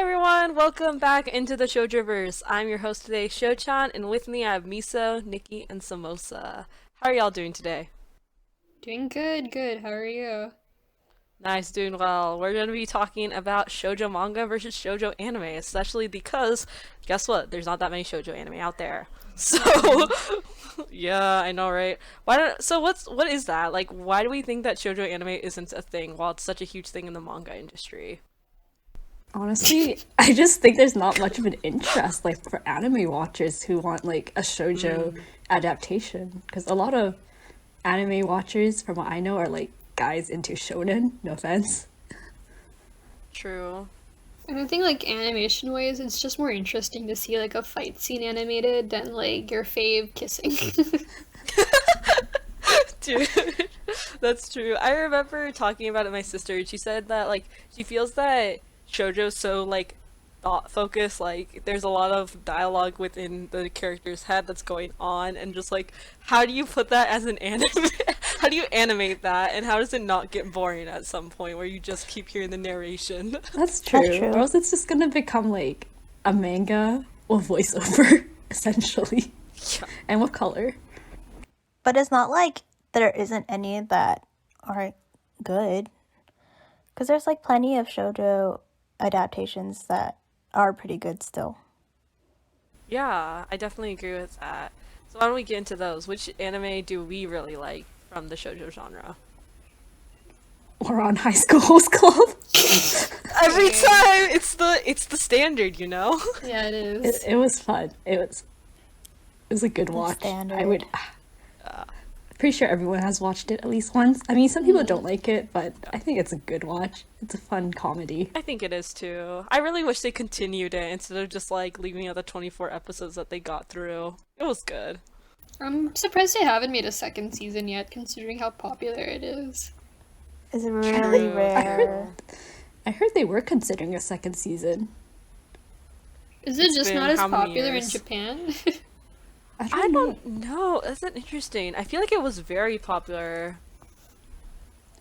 Hi everyone, welcome back into the Shoujoverse. I'm your host today, Sho-chan, and with me I have Miso, Nikki, and Summosa. How are y'all doing today? Doing good, good. How are you? Nice, doing well. We're going to be talking about shoujo manga versus shoujo anime, especially because, guess what? There's not that many shoujo anime out there. So, yeah, I know, right? What is that? Like, why do we think that shoujo anime isn't a thing while it's such a huge thing in the manga industry? Honestly, I just think there's not much of an interest, like, for anime watchers who want, like, a shoujo adaptation. Because a lot of anime watchers, from what I know, are, like, guys into shonen. No offense. True. And I think like animation wise, it's just more interesting to see like a fight scene animated than like your fave kissing. Dude, that's true. I remember talking about it with my sister, and she said that, like, she feels that shoujo's so, like, thought focused, like, there's a lot of dialogue within the character's head that's going on, and just, like, how do you put that as an anime? How do you animate that, and how does it not get boring at some point where you just keep hearing the narration? That's true. That's true. Or else it's just gonna become, like, a manga with voiceover, essentially. Yeah. And with color. But it's not like there isn't any that aren't good. Because there's like plenty of shoujo adaptations that are pretty good still. Yeah, I definitely agree with that. So why don't we get into those? Which anime do we really like from the shoujo genre? Or on High School Host Club. Every time! It's the standard, you know? Yeah, it is. It was fun. It was a good watch. Standard. I would... Pretty sure everyone has watched it at least once. I mean, some people don't like it, but I think it's a good watch. It's a fun comedy. I think it is too. I really wish they continued it instead of just like leaving out the 24 episodes that they got through. It was good. I'm surprised they haven't made a second season yet, considering how popular it is. It's really rare. I heard they were considering a second season. Is it It's just been not as how many popular in years? Japan? I don't know. Isn't interesting? I feel like it was very popular.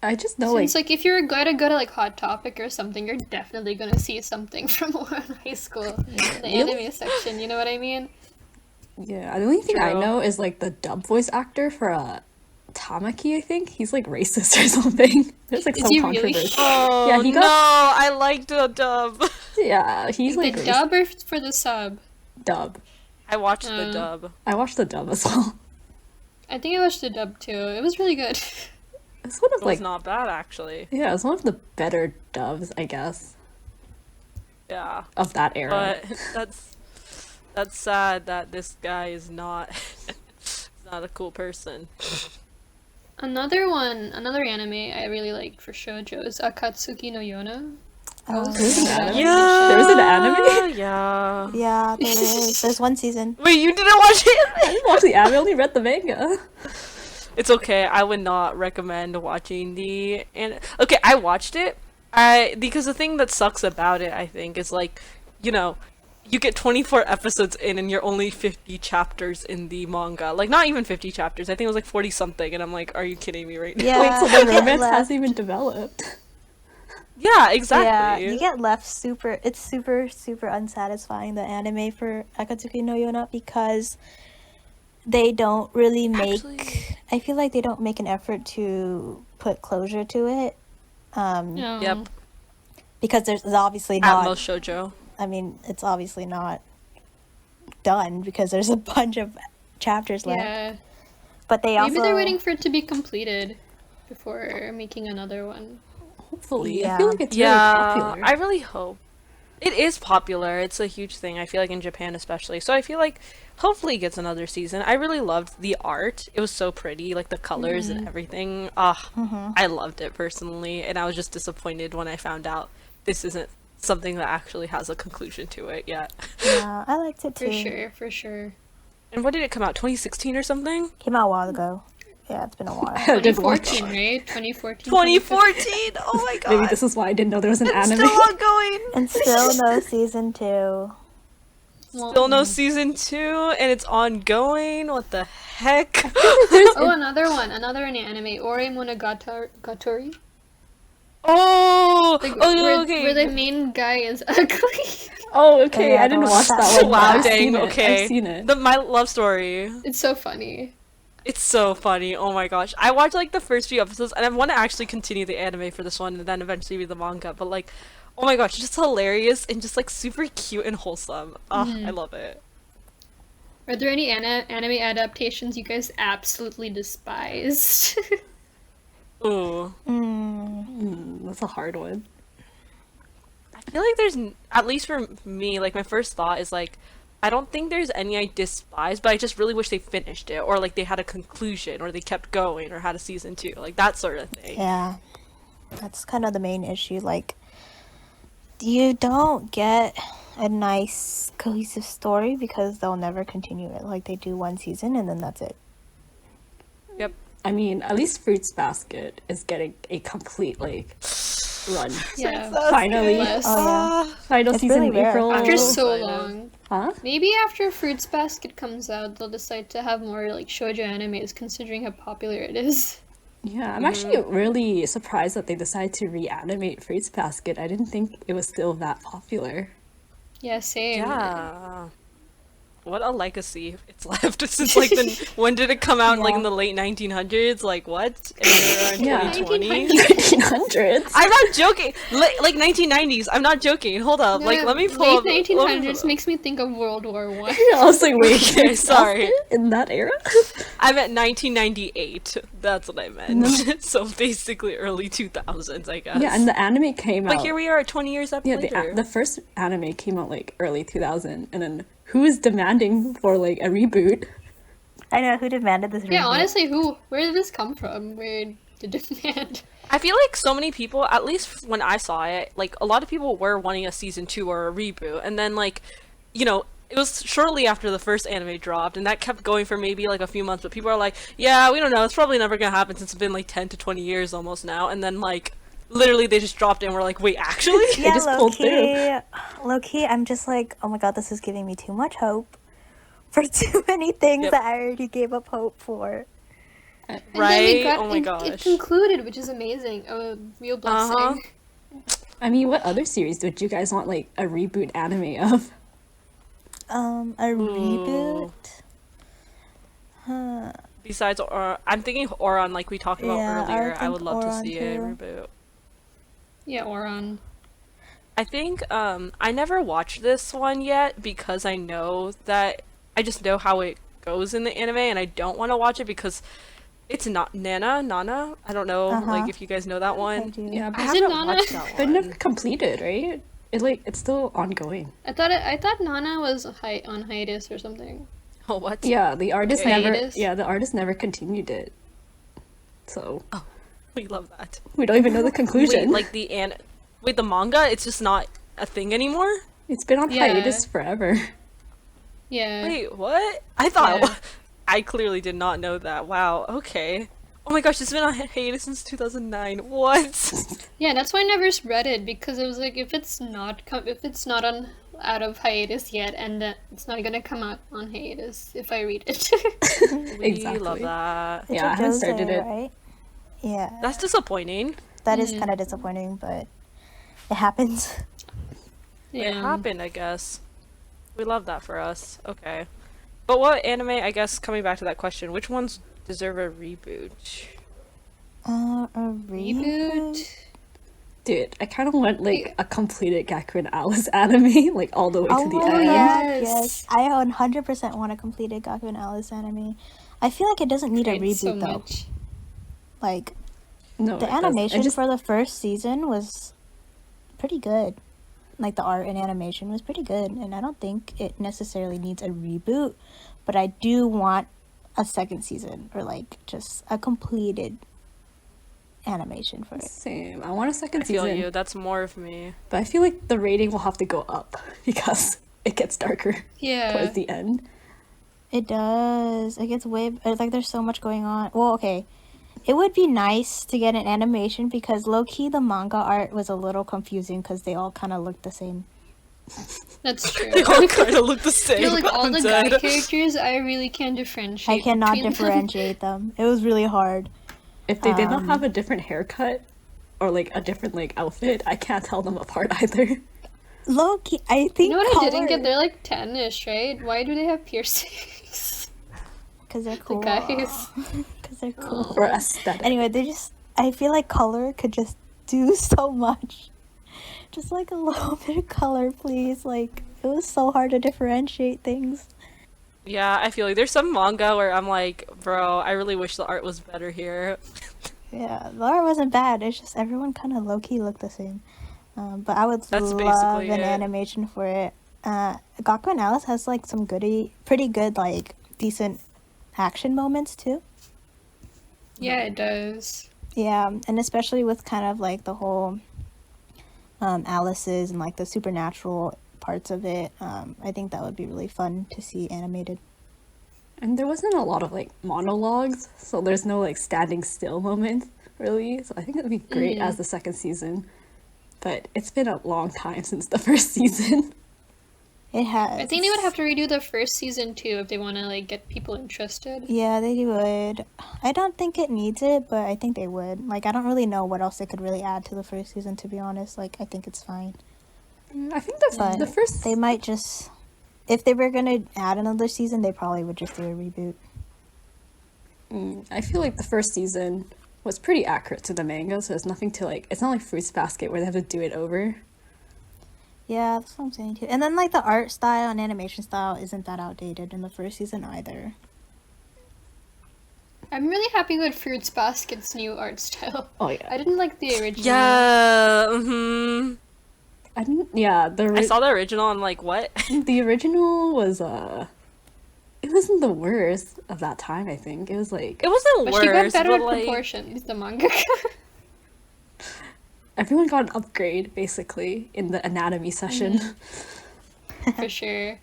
I just know, Since like if you're going to go to like Hot Topic or something, you're definitely gonna see something from Ouran High School in the anime section. You know what I mean? yeah, the only thing I True. know is like the dub voice actor for Tamaki, I think. He's like racist or something. There's like Is some he really? controversy. Oh Yeah, he got- no! I liked the dub. Yeah, he's The like dub or for the sub? dub. I watched the dub. I watched the dub as well. I think I watched the dub too. It was really good. It's one of It was like not bad actually. yeah, it's one of the better dubs, I guess, Yeah, of that era. but that's sad that this guy is not not a cool person. Another anime I really like for shoujo is Akatsuki no Yona. Oh, There's an anime? Yeah, There was an anime? Yeah. yeah, there is. There's one season. Wait, you didn't watch I it? didn't watch the anime, I only read the manga. It's okay. I would not recommend watching the okay, I watched it. Because the thing that sucks about it, I think, is like, you know, you get 24 episodes in and you're only 50 chapters in the manga. Like not even 50 chapters. I think it was like 40 something and I'm like, are you kidding me right now? Yeah, Wait, so you the get romance left- hasn't even developed. Yeah, Yeah, exactly. you get left super. It's super, super unsatisfying, the anime for Akatsuki no Yona, because they don't really make. Actually- I feel like they don't make an effort to put closure to it. No. Yep. Because there's obviously At not. most shoujo. I mean, it's obviously not done because there's a bunch of chapters left. Yeah. But they also Maybe they're waiting for it to be completed before making another one. Hopefully. I Yeah. feel like it's really Yeah, popular. I really hope. It is popular. It's a huge thing. I feel like in Japan especially. So I feel like hopefully it gets another season. I really loved the art. It was so pretty, like the colors and everything. I loved it personally, and I was just disappointed when I found out this isn't something that actually has a conclusion to it yet. Yeah, I liked it too. For sure, for sure. And when did it come out? 2016 or something? Came out a while ago. Yeah, it's been a while. I did watch 2014, right? 2014. 2014. Oh my god. Maybe this is why I didn't know there was an It's anime. still ongoing. And still no season 2. Still no season 2, and it's ongoing. What the heck? Oh, another anime, Ore Monogatari. Oh, Like, oh, where the okay. main guy is ugly. Oh, okay. Yeah, I didn't the watch one- that one. but Wow, I've dang, seen it. okay. I've seen it. My love story. It's so funny. It's so funny. Oh my gosh. I watched like the first few episodes and I want to actually continue the anime for this one and then eventually read the manga, but like, oh my gosh, just hilarious and just like super cute and wholesome. I love it. Are there any anime adaptations you guys absolutely despised? Ooh. That's a hard one. I feel like there's, at least for me, like my first thought is like, I don't think there's any I despise, but I just really wish they finished it, or like they had a conclusion, or they kept going, or had a season 2, like that sort of thing. Yeah. That's kind of the main issue. Like, you don't get a nice, cohesive story because they'll never continue it. Like, they do one season and then that's it. Yep. I mean, at least Fruits Basket is getting a complete like run. Yeah. Finally, Bless. Oh, yeah. final It's season really rare. April. After so so excited. long. Huh? Maybe after Fruits Basket comes out, they'll decide to have more like shoujo animes, considering how popular it is. Yeah, I'm actually really surprised that they decided to reanimate Fruits Basket. I didn't think it was still that popular. Yeah, same. Yeah. What a legacy it's left since like when did it come out? Like in the late 1900s? Like what? And we're in Yeah. 2020. 1900s. I'm not joking. Like 1990s. I'm not joking. Hold up. Like let me pull up. Late let me 1900s pull- makes me think of World War One. I was like, wait, Okay, Fruits sorry. Basket in that era? I meant 1998. That's what I meant. So basically early 2000s, I guess. Yeah, and the anime came out. but here we are 20 years Yeah, later. the first anime came out like early 2000, and then who is demanding for like a reboot? I know, who demanded this Yeah, reboot? honestly, where did this come from? Where the demand? I feel like so many people, at least when I saw it, like a lot of people were wanting a season 2 or a reboot, and then like, you know, it was shortly after the first anime dropped, and that kept going for maybe like a few months, but people are like, yeah, we don't know, it's probably never gonna happen since it's been like 10 to 20 years almost now, and then like, literally they just dropped it and we're like, wait, actually? Yeah, just pulled low key, I'm just like, oh my god, this is giving me too much hope for too many things Yep. that I already gave up hope for. And Right? then we got, Oh my it gosh. concluded, which is amazing. A real blessing. Uh-huh. I mean, what other series would you guys want like a reboot anime of? A reboot? Besides, I'm thinking Ouran, like we talked about Yeah, I earlier. would I would think love to Ouran see a too. reboot. Yeah, Ouran. I think I never watched this one yet because I know that I just know how it goes in the anime and I don't want to watch it because it's not Nana. I don't know like if you guys know that I one. do. Yeah, I but Is it haven't Nana? watched that they're one. never completed, right? It's still ongoing. I thought Nana was on hiatus or something. Oh, what? Yeah, the artist Okay. never. Hiatus? Yeah, the artist never continued it. So We love that. we don't even know the conclusion. Wait, like wait, the manga, it's just not a thing anymore? It's been on Yeah. hiatus forever. Yeah. Wait, what? I thought Yeah. I clearly did not know that. Wow, okay. Oh my gosh, it's been on hiatus since 2009. What? Yeah, that's why I never read it because it was like if it's not on out of hiatus yet, and it's not gonna come out on hiatus if I read it. We Exactly. love that. The Yeah, I haven't JoJo's started there, it. right? Yeah, That's disappointing. that is kind of disappointing, but it happens. It happened, I guess. We love that for us. Okay. But what anime, I guess, coming back to that question, which ones deserve a reboot? A reboot? Reboot. Dude, I kind of want like a completed Gakuen Alice anime, like all the way Oh to the my end. god, Yes. yes. I 100% want a completed Gakuen Alice anime. I feel like it doesn't need a Tried reboot so though. much. Like, No, the it doesn't. animation I just for the first season was pretty good. Like, the art and animation was pretty good, and I don't think it necessarily needs a reboot, but I do want a second season, or like, just a completed animation for it. same. I want a second I feel season, you. That's more of me. but I feel like the rating will have to go up because it gets darker Yeah. towards the end. It does. It gets way like there's so much going on. Well, okay. It would be nice to get an animation because low-key the manga art was a little confusing because they all kind of looked the same. That's true. They all kind of look the same. You know, like all I'm the guy dead. characters, I really can't differentiate. I cannot between them. differentiate them. It was really hard. If they did not have a different haircut, or like a different like outfit, I can't tell them apart either. Low key, I think You know what I didn't get? color- They're like 10-ish, right? Why do they have piercings? Cause they're The cool. guys. Cause they're cool. Or aesthetic. Anyway, I feel like color could just do so much. Just like a little bit of color, please. Like, it was so hard to differentiate things. Yeah, I feel like there's some manga where I'm like, bro, I really wish the art was better here. Yeah, the art wasn't bad. It's just everyone kind of low key looked the same. But I would That's love basically an it. animation for it. Gakuen Alice has like some pretty good, like decent action moments too. Yeah, it does. Yeah, and especially with kind of like the whole Alice's and like the supernatural parts of it. I think that would be really fun to see animated. And there wasn't a lot of like monologues, so there's no like standing still moments really. So I think it'd be great as the second season. But it's been a long time since the first season. It has. I think they would have to redo the first season too if they want to like get people interested. Yeah, they would. I don't think it needs it, but I think they would. Like, I don't really know what else they could really add to the first season, to be honest. Like, I think it's fine. I think that's But the first. they might just... If they were gonna add another season, they probably would just do a reboot. I feel like the first season was pretty accurate to the manga, so there's nothing to like. It's not like Fruits Basket where they have to do it over. Yeah, that's what I'm saying too. And then, like, the art style and animation style isn't that outdated in the first season either. I'm really happy with Fruits Basket's new art style. Oh yeah, I didn't like the original. Yeah, mm-hmm. I didn't. Yeah, I saw the original. I'm like, what? the original was it wasn't the worst of that time. I think it was like It wasn't But worse, she got better but at like, proportions, the manga. everyone got an upgrade basically in the anatomy session. For sure.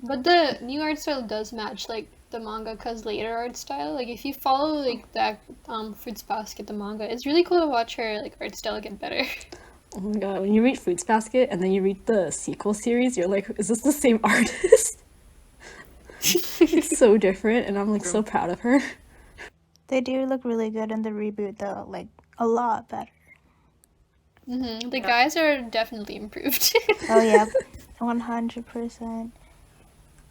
But the new art style does match like the mangaka's later art style. Like if you follow like that Fruits Basket the manga, it's really cool to watch her like art style get better. Oh my god, when you read Fruits Basket and then you read the sequel series, you're like, is this the same artist? It's so different, and I'm like so proud of her. They do look really good in the reboot, though. Like, a lot better. The guys are definitely improved. Oh, yeah. 100%.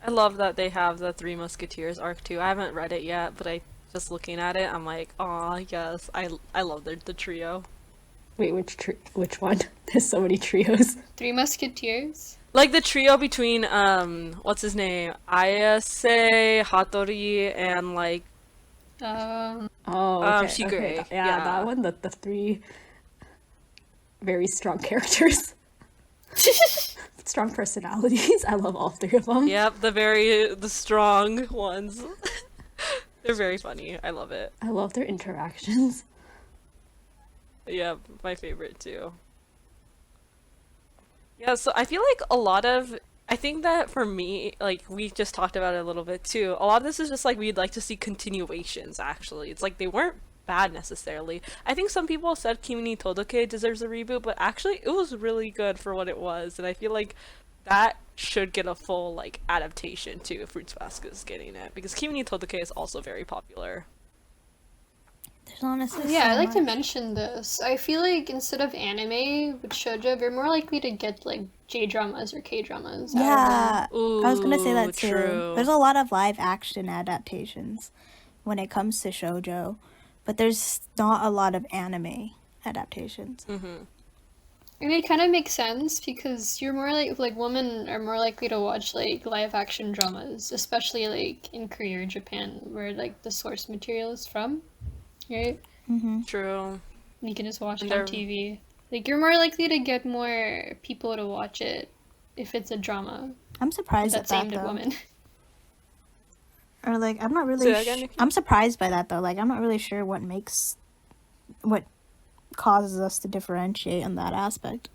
I love that they have the Three Musketeers arc too. I haven't read it yet, but I just looking at it, I'm like, aw, yes, I love the trio. Wait, which one? There's so many trios. Three Musketeers. Like the trio between what's his name, Ayase, Hattori, and like Um, Oh, okay, Shigure, okay. Yeah, yeah. that one, the three very strong characters. Strong personalities. I love all three of them. yep, the strong ones. They're very funny. I love it. I love their interactions. Yeah, my favorite too. Yeah, so I feel like I think that for me, like we just talked about it a little bit too, a lot of this is just like we'd like to see continuations actually. It's like they weren't bad necessarily. I think some people said Kimi ni Todoke deserves a reboot, but actually it was really good for what it was, and I feel like that should get a full like adaptation too if Fruits Basket is getting it, because Kimi ni Todoke is also very popular. There's honestly yeah, so I like to much. mention this. I feel like instead of anime with shoujo, we're more likely to get like J-dramas or K-dramas. Yeah, Ooh, I was gonna say that too. true. There's a lot of live action adaptations when it comes to shoujo, but there's not a lot of anime adaptations. And it kind of makes sense because you're more like women are more likely to watch like live action dramas, especially like in Korea or Japan, where like the source material is from, right? True. You can just watch it And on they're- TV. Like you're more likely to get more people to watch it if it's a drama I'm surprised at that's that aimed at though. women. Or like, I'm not Say really. that again, Nikki? I'm surprised by that though. Like, I'm not really sure what causes us to differentiate in that aspect.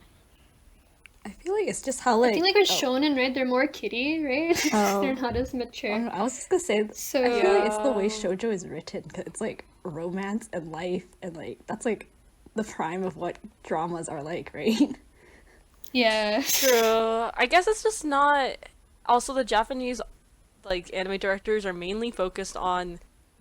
I feel like it's just how like I think like with shonen, right? They're more kiddie, right? Oh. They're not as mature. I was just gonna say So I feel like it's the way shoujo is written, because it's like romance and life, and like that's like the prime of what dramas are like, right? yeah. True. I guess it's just not. Also, the Japanese like anime directors are mainly focused on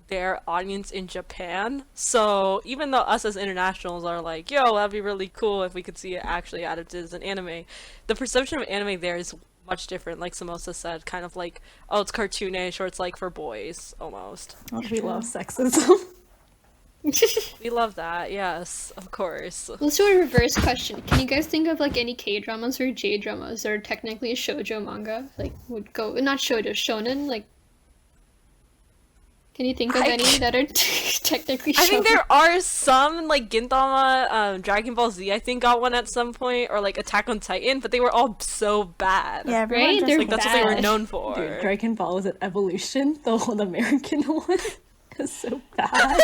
their audience in Japan. So even though us as internationals are like, yo, that'd be really cool if we could see it actually adapted as an anime, the perception of anime there is much different. Like Summosa said, kind of like, oh, it's cartoonish, or it's like for boys almost. We love sexism. We love that, yes, of course. Let's do a reverse question. Can you guys think of like any K-dramas or J-dramas that are technically shoujo manga? Like would go not shoujo, shonen, like can you think of any that are technically shoujo? I think there are some, like Gintama, Dragon Ball Z, I think got one at some point, or like Attack on Titan, but they were all so bad. Yeah, everyone Right? just They're Like, that's what they were bad. known for. Dude, Dragon Ball was an evolution. The whole American one is so bad.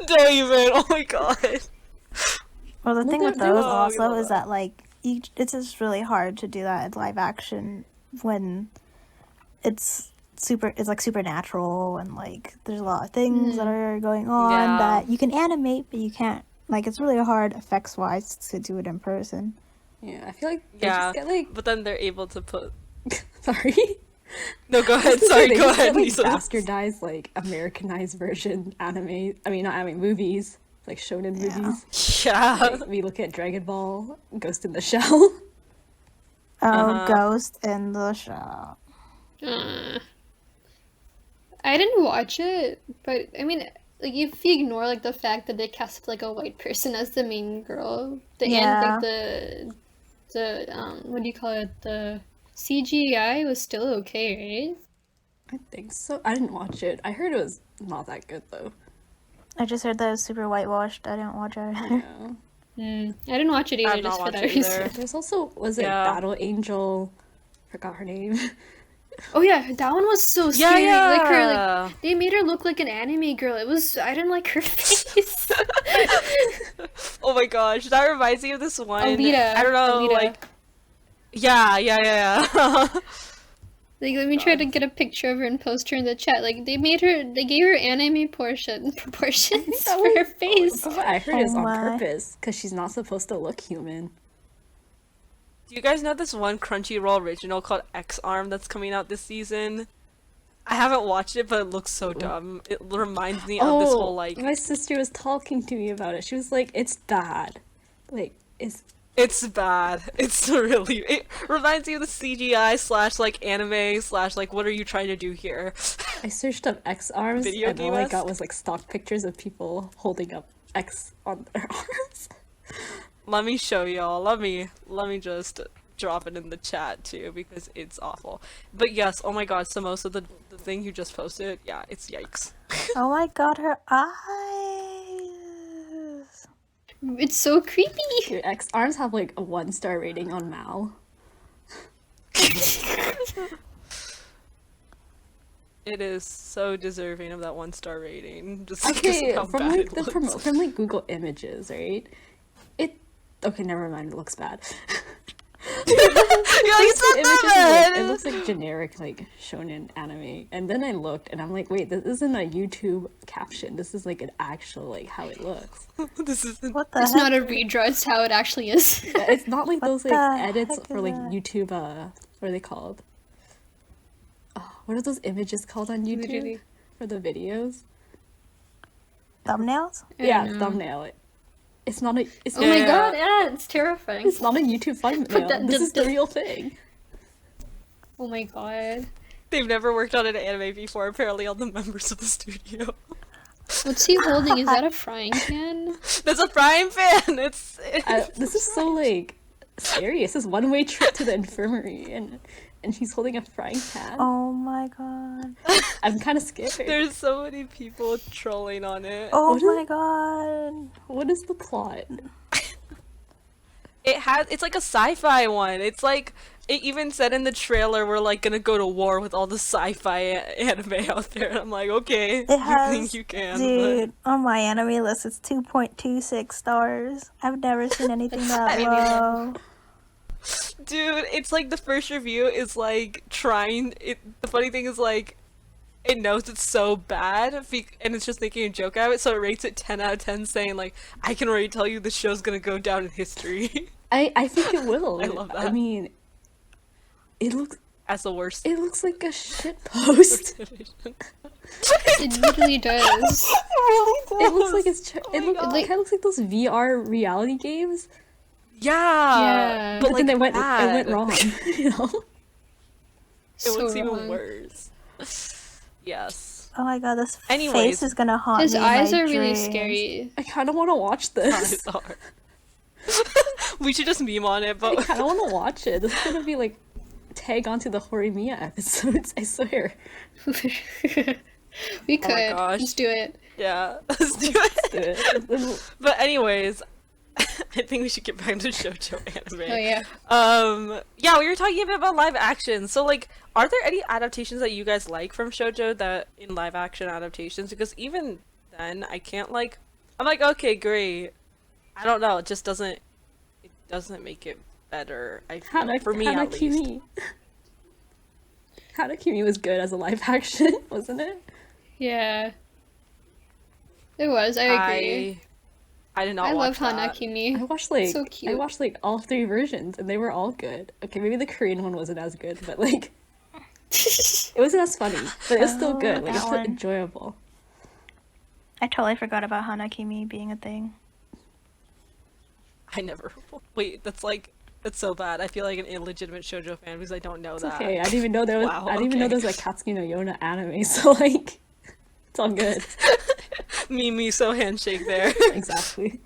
Don't even, oh my god. Well, the thing they're- with they're those all also good. is that like it's just really hard to do that in live action when it's like supernatural and like there's a lot of things that are going on Yeah. that you can animate but you can't, like, it's really hard effects wise to do it in person. Yeah, I feel like they Yeah, just get like but then they're able to put... sorry. No, go ahead, They sorry, go just ahead, get, like, Miso. bastardized, like Americanized version anime. I mean, not anime, movies, like shonen movies. Yeah. Like, we look at Dragon Ball, Ghost in the Shell. Ghost in the Shell. I didn't watch it, but I mean, like if you ignore like the fact that they cast like a white person as the main girl, like the what do you call it? The CGI was still okay, I think so. I didn't watch it. I heard it was not that good though. I just heard that it was super whitewashed. I didn't watch it. Yeah. right? I didn't watch it either, I've just not for that watched it either. reason. There's also was it Yeah. Battle Angel? Forgot her name. Oh yeah, that one was so Yeah, scary. yeah. Like her, like they made her look like an anime girl. I didn't like her face. Oh my gosh, that reminds me of this one. Alita. I don't know, Alita. like... Yeah. Like, let me try to get a picture of her and post her in the chat. Like, they gave her anime proportions for her face. From what I heard is Oh on my. purpose because she's not supposed to look human. Do you guys know this one Crunchyroll original called X-Arm that's coming out this season? I haven't watched it, but it looks so dumb. It reminds me of this whole, like... my sister was talking to me about it. She was like, "It's bad. Like, It's bad. It's really... It reminds me of the CGI slash, like, anime slash, like, what are you trying to do here? I searched up X arms, Video and all I game-esque? got was like stock pictures of people holding up X on their arms. Let me show y'all. Let me just drop it in the chat, too, because it's awful. But yes, oh my god, Summosa, the thing you just posted, yeah, it's yikes. Oh my god, her eyes. It's so creepy. Dude, X arms have like a 1-star rating on Mal. It is so deserving of that 1-star rating. Just because Okay, of how from bad like it the looks. from like Google Images, right? Okay, never mind. It looks bad. You're like, it's not Images that it bad! looks like generic like shonen anime, and then I looked and I'm like, wait, this isn't a YouTube caption. This is like an actual like how it looks. This isn't... What the It's heck? not a redraw. It's how it actually is. Yeah, it's not like What those like the edits heck for is like that? YouTube. What are they called? Oh, what are those images called on YouTube Literally. for the videos? Thumbnails? Yeah, know. thumbnail. It's not a. It's Oh not, my Yeah. god, yeah, it's terrifying. it's not a YouTube thumbnail. that- This is the real thing. Oh my god. They've never worked on an anime before, apparently all the members of the studio. What's he holding? Is that a frying pan? That's a frying pan! It's... This is so like serious. This one-way trip to the infirmary, and she's holding a frying pan. Oh my god. I'm kind of scared. There's so many people trolling on it. Oh What is- my god. What is the plot? It's like a sci-fi one. It's like, it even said in the trailer we're like gonna go to war with all the sci-fi anime out there. And I'm like, okay, It has, you think you can, dude, on my anime list, it's 2.26 stars. I've never seen anything that That's low. but dude, it's like the first review is like trying it. The funny thing is like, it knows it's so bad, and it's just making a joke out of it, so it rates it 10 out of 10, saying like, I can already tell you this show's gonna go down in history. I think it will. I love I that. mean, it looks. as the worst. It looks like a shit post. It literally does. It looks like it's. Oh It my looks. God. It kind of looks like those VR reality games. Yeah. But like then it went bad. wrong. You know. It So looks even wrong. worse. Yes. Oh my god, this Anyways. face is gonna haunt His me in eyes my are really dreams. scary. I kind of want to watch this. Eyes are. We should just meme on it, I but kind of want to watch it. This is gonna be like tag onto the Horimiya episodes. I swear. We could. gosh. Let's do it. yeah, let's do it. Do it. But anyways, I think we should get back to shoujo anime. Oh yeah. Yeah, we were talking a bit about live action. So like, are there any adaptations that you guys like from shoujo that in live action adaptations? Because even then, I can't like. I'm like, okay, great. I don't know. It just doesn't. It doesn't make it better. I feel, for me at least. Hana-Kimi. Hana-Kimi was good as a live action, wasn't it? Yeah. It was. I agree. I did not I watch love that. Hana-Kimi. I watched like So cute. I watched like all 3 versions and they were all good. Okay, maybe the Korean one wasn't as good, but like it wasn't as funny, but it was still good. Like that it's still one. enjoyable. I totally forgot about Hana-Kimi being a thing. I never. Wait, that's so bad. I feel like an illegitimate shoujo fan because I don't know It's that. okay. I didn't even know there was. Wow, I didn't even know okay. there was like Akatsuki no Yona anime. So like, it's all good. Me Miso handshake there. Exactly.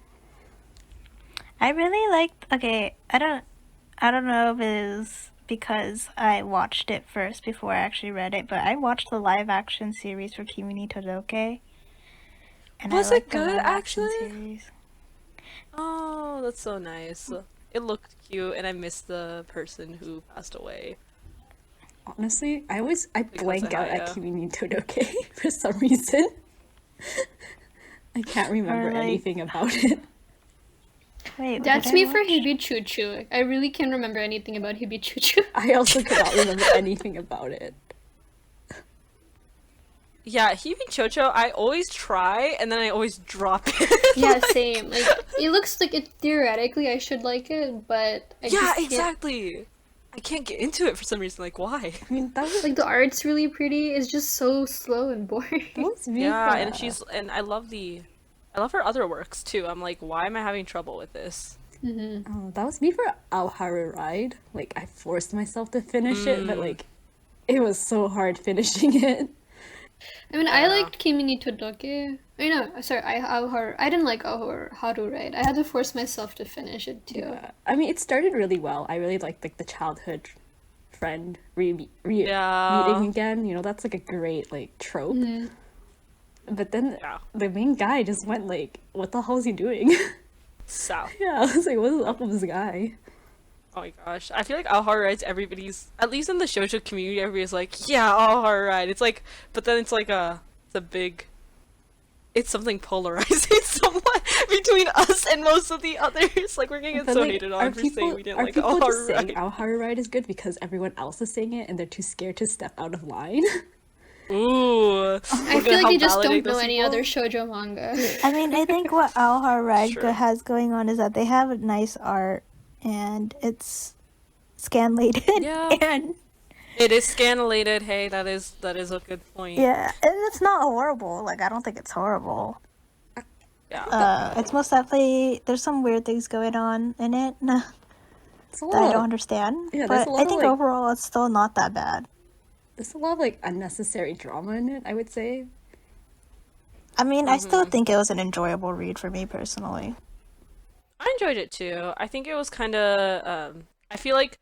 I really liked. Okay, I don't know if it is because I watched it first before I actually read it, but I watched the live action series for Kimi ni Todoke. And Was I it liked the good, live action actually? series. Oh, that's so nice. It looked cute, and I missed the person who passed away. Honestly, I blank of out Haya. at Kimi ni Todoke for some reason. I can't remember Or, like- anything about it. Wait, what That's did I me for watch? Hibi Chouchou. I really can't remember anything about Hibi Chouchou. I also cannot remember anything about it. Yeah, Hibi Chouchou, I always try, and then I always drop it. Yeah, same. Like it looks like it theoretically I should like it, but I Yeah, just can't. exactly. I can't get into it for some reason. Like, why? I mean, that was Like the art's really pretty. It's just so slow and boring. that was Yeah, Viva. and I love her other works too. I'm like, why am I having trouble with this? Oh, that was me for Haru Ride. Like, I forced myself to finish it, but like, it was so hard finishing it. I mean, I liked Kimi ni Todoke. I know, sorry, I didn't like Haru Ride. I had to force myself to finish it too. I mean, it started really well. I really liked like the childhood friend Yeah. meeting again. You know, that's like a great like trope. But then Yeah. the main guy just went like, "What the hell is he doing?" South. Yeah, I was like, "What is up with this guy?" Oh my gosh. I feel like Haru Ride's everybody's, at least in the shoujo community, everybody's like, yeah, Haru Ride. It's like, but then it's like it's something polarizing somewhat between us and most of the others. Like, we're gonna get But, so like, hated are on for saying people- we didn't are like people Haru just saying Ride. Haru Ride is good because everyone else is saying it and they're too scared to step out of line? Ooh. I feel like you just don't know any other shoujo manga. I mean, I think what Alhar Ride Sure. has going on is that they have nice art and it's scanlated. Yeah. And It is scanlated. Hey, that is a good point. yeah, and it's not horrible. Like, I don't think it's horrible. Yeah. It's most definitely, there's some weird things going on in it that It's a I lot. don't understand. Yeah, there's but a lot I of, think like- overall it's still not that bad. There's a lot of like unnecessary drama in it, I would say. I mean, I still think it was an enjoyable read for me personally. I enjoyed it too. I think it was kind of. I feel like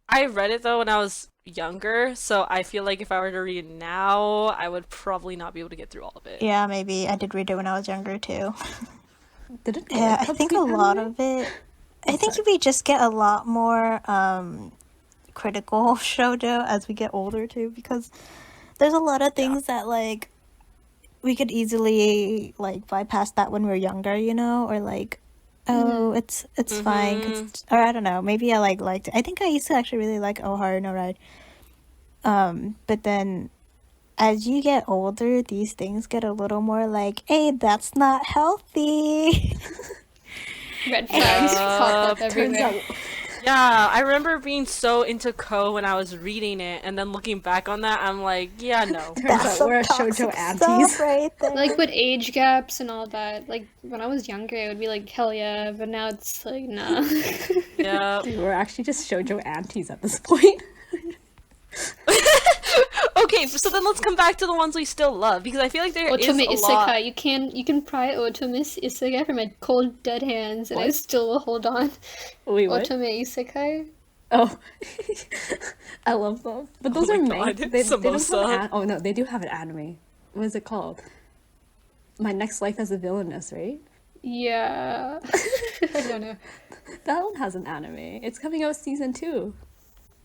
I read it though when I was younger, so I feel like if I were to read it now, I would probably not be able to get through all of it. Yeah, maybe. I did read it when I was younger too. Did it? Yeah, I think a lot of it. I think we just get a lot more critical of shoujo as we get older too, because there's a lot of things that like we could easily like bypass that when we're younger, you know, or like oh it's fine 'cause- or I don't know, maybe I liked it. I think I used to actually really like Oharu no Ride, but then as you get older these things get a little more like, hey, that's not healthy. Red flags pop up Turns everywhere. out, Yeah, I remember being so into Ko when I was reading it, and then looking back on that, I'm like, yeah, no. Turns That's out some we're toxic shoujo aunties. stuff right there. Like with age gaps and all that. Like when I was younger, it would be like hell yeah, but now it's like nah. Yeah. Dude, we're actually just shoujo aunties at this point. Okay, so then let's come back to the ones we still love, because I feel like there is Otome a isekai. lot. You can pry Otome isekai from my cold dead hands, and I What? still will hold on. Wait, what? Otome isekai. Oh, I love them. But those Oh are my manga. God, They don't have Samosa. oh no, they do have an anime. What is it called? My Next Life as a Villainess, right? Yeah. I don't know. That one has an anime. It's coming out season 2.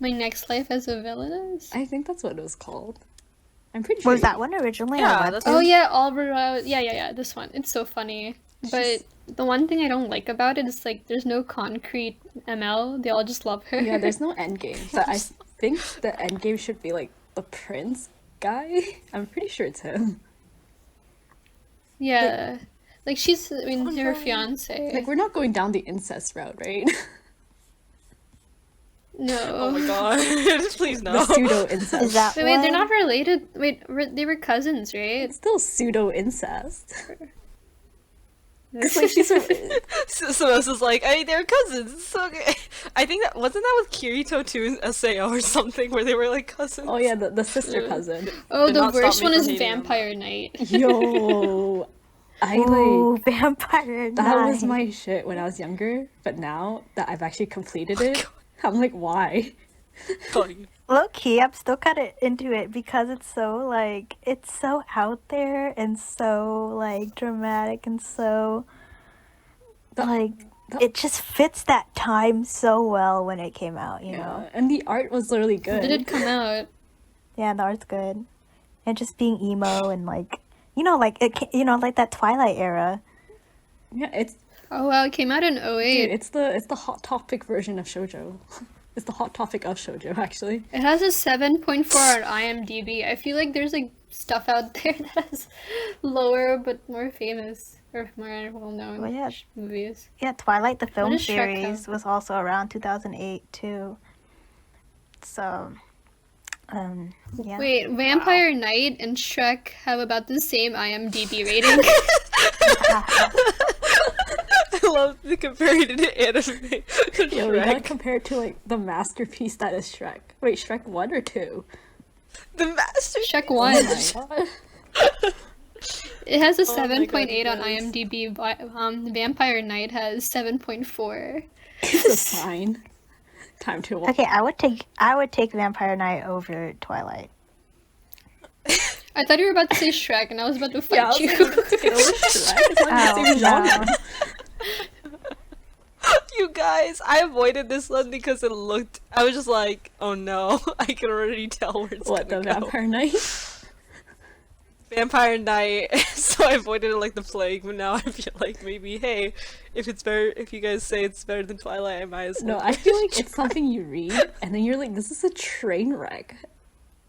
My next life as a villainess. I think that's what it was called. I'm pretty sure. Was that one originally Yeah, on that's- Webtoon? Oh yeah, Albert. Yeah. This one. It's so funny. But the one thing I don't like about it is like there's no concrete ML. They all just love her. Yeah, there's no end game. But I think the end game should be like the prince guy. I'm pretty sure it's him. Yeah. Like she's, I mean, her no. fiance. Like we're not going down the incest route, right? No. Oh my god. Please The no. pseudo incest. Is that Wait, they're one? not related. Wait, they were cousins, right? It's still pseudo incest. It's like she's a, Samosa's like, I mean, they're cousins. It's okay. I think that wasn't that with Kirito too in SAO or something where they were like cousins. oh yeah, the sister cousin. Oh, Did the not stop worst me one from is hating them. Vampire Knight. Yo, I Ooh, like Vampire that was Knight. my shit when I was younger. But now that I've actually completed it, I'm like, why? Low key, I'm still kind of into it because it's so out there and so like dramatic and so That- like that- it just fits that time so well when it came out, you Yeah, know. and the art was literally good. Did it come out? Yeah, the art's good, and just being emo and like like like that Twilight era. Yeah, it's Oh wow, it came out in dude, 08. it's the hot topic version of shoujo. It's the hot topic of shoujo, actually. It has a 7.4 on IMDb. I feel like there's like stuff out there that has lower but more famous or more well-known Well, yeah. movies. Yeah, Twilight the film does Shrek series have? was also around 2008 too. So, yeah. Wait, Vampire Knight and Shrek have about the same IMDb rating. I love the comparing to anime. Yeah, we gotta Shrek. compare it to like the masterpiece that is Shrek. Wait, Shrek 1 or 2? The master. Shrek Oh 1. my god. It has a Oh my God, 7.8 on yes. IMDb. Vampire Knight has 7.4. It's a fine. Time to watch. Okay, I would take Vampire Knight over Twilight. I thought you were about to say Shrek, and I was about to fight Yeah, I was you. like, take it over Shrek. It's like the same genre. You guys, I avoided this one because it looked. I was just like, oh no, I can already tell where it's What, the gonna go. Vampire Knight? Vampire Knight. So I avoided it like the plague. But now I feel like maybe, hey, if it's better, if you guys say it's better than Twilight, I might as well. No, I feel like it's something you read, and then you're like, this is a train wreck.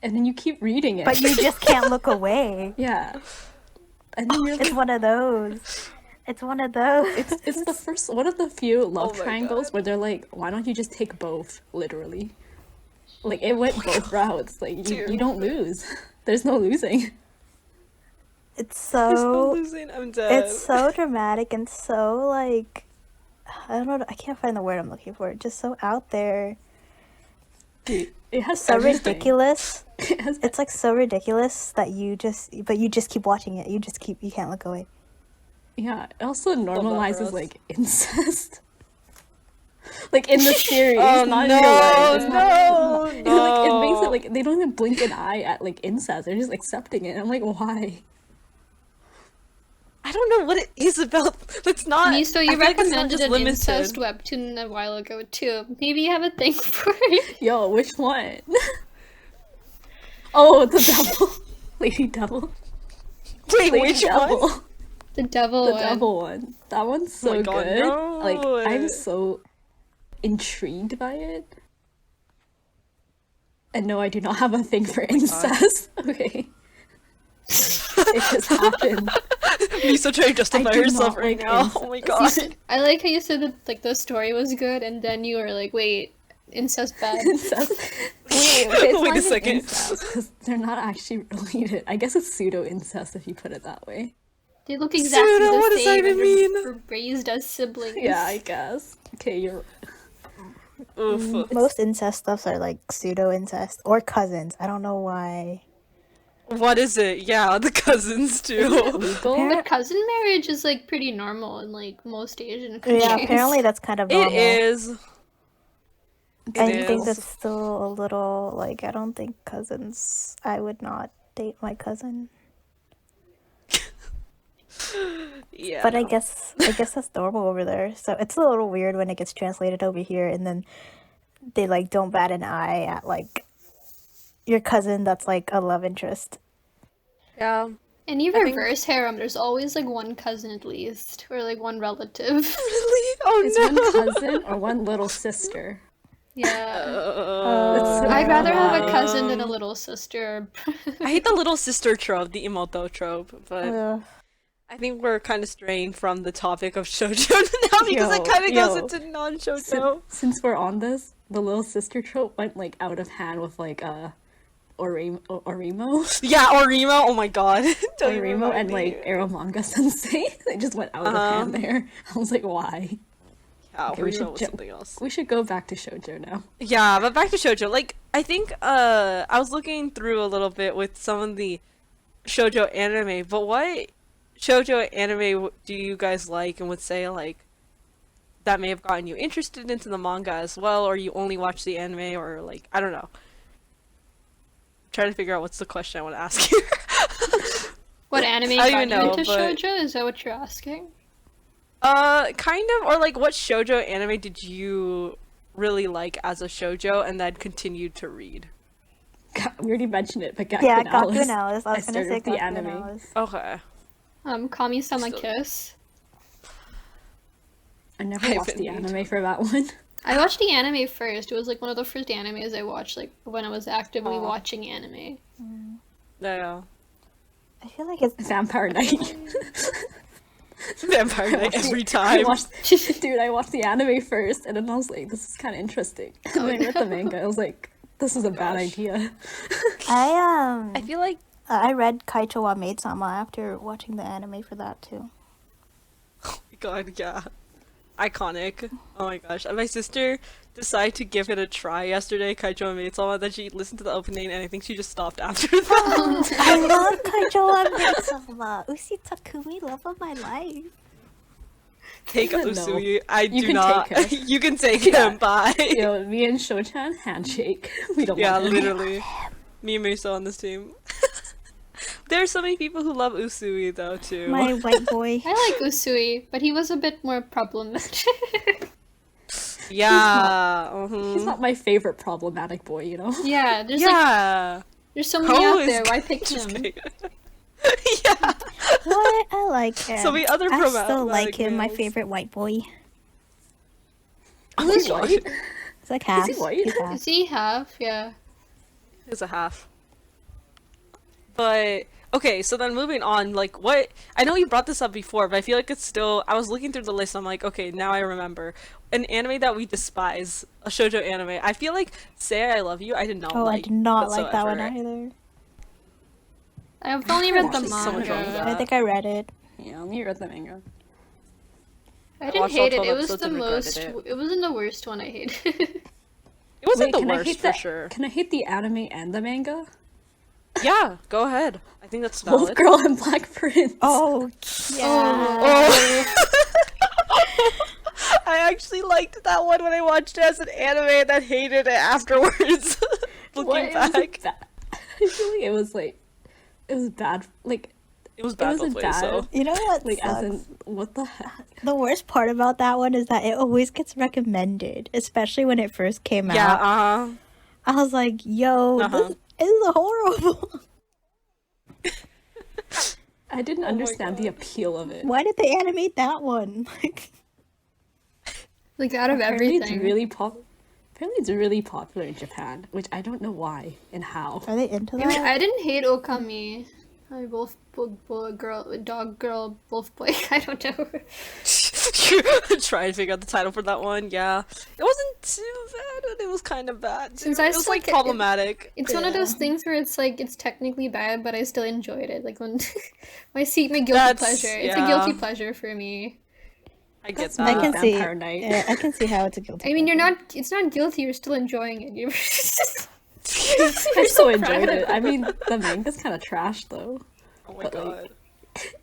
And then you keep reading it. But you just can't look away. Yeah. And then you're It's like, one of those. It's one of those. it's the first one of the few love Oh my triangles God. where they're like, why don't you just take both, literally? Like, it went both routes. Like, you Dude. don't lose. There's no losing. It's There's no so losing. I'm dead. it's so dramatic and so like I don't know. I can't find the word I'm looking for. It's just so out there. Dude, it has So everything. ridiculous. It has It's like so ridiculous that you just keep watching it. You can't look away. Yeah, it also normalizes Lovers. like incest. Like in the series, Oh, not no, in real life. It's no, Like, it makes no. it like they don't even blink an eye at like incest. They're just accepting it. I'm like, why? I don't know what it is about. It's not. Miso, I you feel like it's not recommended just an limited. incest webtoon a while ago too. Maybe you have a thing for it. Yo, which one? Oh, the devil, Lady Devil, Wait, Lady which Devil, one? The devil the one. devil one. That one's so my God, good. no. Like I'm so intrigued by it. And no, I do not have a thing for incest. Okay. It just happened. Miso trying to justify do herself not right like now. incest. Oh my god. I like how you said that like the story was good, and then you were like, "Wait, incest bad." Incest. Wait, okay, it's Wait not a even second. incest, 'cause they're not actually related. I guess it's pseudo incest if you put it that way. They look exactly Pseudo, the what does that same and even were raised as siblings. Yeah, I guess. Okay, you're. Oof. Most incest stuffs are like pseudo incest or cousins. I don't know why. What is it? Yeah, the cousins too. Legal? But cousin marriage is like pretty normal in like most Asian countries. Yeah, apparently that's kind of It normal. is. I It think is. that's still a little like I don't think cousins. I would not date my cousin. Yeah. But I guess that's normal over there. So it's a little weird when it gets translated over here and then they like don't bat an eye at like your cousin that's like a love interest. Yeah. And you I think- reverse harem, there's always like one cousin at least, or like one relative. Really? Oh It's no. one cousin or one little sister. Yeah. so I'd rather have a why? cousin than a little sister. I hate the little sister trope, the imoto trope, but Ugh. I think we're kind of straying from the topic of shoujo now because it kind of goes into non-shoujo. Since we're on this, the little sister trope went like out of hand with like Orimo, Yeah, Orimo. Oh my god. Don't even Orimo, remind and me. like Arrow Manga Sensei. They just went out of hand there. I was like, why? Yeah, Okay, we Orimo should was something else. We should go back to shoujo now. Yeah, but back to shoujo. Like, I think I was looking through a little bit with some of the shoujo anime, but what shoujo anime do you guys like and would say like that may have gotten you interested into the manga as well, or you only watch the anime, or like I don't know. I'm trying to figure out what's the question I want to ask here. What anime I got don't you even know, into but- shoujo? Is that what you're asking? Kind of, or like what shoujo anime did you really like as a shoujo and then continued to read? We already mentioned it, but Gakuen Yeah, Alice. Gakuen Alice. I was I gonna started say with the Gakuen anime. Alice. Okay. Kamisama Still- Kiss. I never I watched the haven't anime for that one. I watched the anime first. It was like one of the first animes I watched, like when I was actively Aw. watching anime. Yeah. I feel like it's Vampire Knight. Vampire Knight watched the- every I time. watched the anime first, and then I was like, this is kind of interesting. And then I read the manga. I was like, this is a bad idea. I feel like I read Kaicho wa Maid-sama after watching the anime for that too. God, yeah. Iconic. Oh my gosh. And my sister decided to give it a try yesterday, Kaicho and Maid-sama, then she listened to the opening and I think she just stopped after that. I love Kaicho wa Maid-sama. Ushi Takumi, love of my life. Take No. Usui. I You do can not. take her. You can take Yeah. him. Bye. Yo, me and Sho-chan, handshake. We don't Yeah, want him. literally. Me and Miso on this team. There are so many people who love Usui though too. My white boy. I like Usui, but he was a bit more problematic. Yeah. He's not my favorite problematic boy, you know? Yeah, there's Yeah. there's so many Ho out is there. Why pick Just him? kidding. Yeah. What? I like him. So many other I still problematic like him. My males. favorite white boy. Oh my He's god. white. It's like half. he white? He's half. Is he half? Yeah. It's a half. But okay, so then moving on, like what I know you brought this up before, but I feel like it's still I was looking through the list, I'm like, okay, now I remember. An anime that we despise, a shoujo anime. I feel like Say I Love You, I did not Oh, like I did not like that one whatsoever. either. I've only read the watched so much manga. manga. I think I read it. Yeah, only read the manga. I didn't watched all hate it. 12 It was episodes the and regretted most. it. It wasn't the worst one I hated. It wasn't Wait, the can I worst hate for the- sure. Can I hate the anime and the manga? Yeah, go ahead. I think that's Wolf valid. Girl and Black Prince. Oh, yeah. Oh. I actually liked that one when I watched it as an anime and then hated it afterwards. Looking What? It back. was bad. I feel like it was like it was bad. Like It was it bad wasn't both ways, bad. so. You know what Like sucks? as in what the heck? The worst part about that one is that it always gets recommended, especially when it first came Yeah, out. I was like, yo, this is horrible. I didn't my understand the God. appeal of it. Why did they animate that one? Like, Like out of Apparently everything. it's really Apparently it's really popular in Japan, which I don't know why and how. are they into I mean, that? I didn't hate Okami. Dog girl, wolf boy. I don't know. Try and figure out the title for that one. Yeah, it wasn't too bad, but it was kind of bad. Since It was like problematic. It's one of those things where it's like it's technically bad, but I still enjoyed it. Like when my guilty pleasure. It's a guilty pleasure for me. I get That's that. I can see. Vampire Night. Yeah, I can see how it's a guilty. I mean, it's not guilty. You're still enjoying it. I still enjoyed it. I mean, the manga's kind of trash though. Oh my But, god.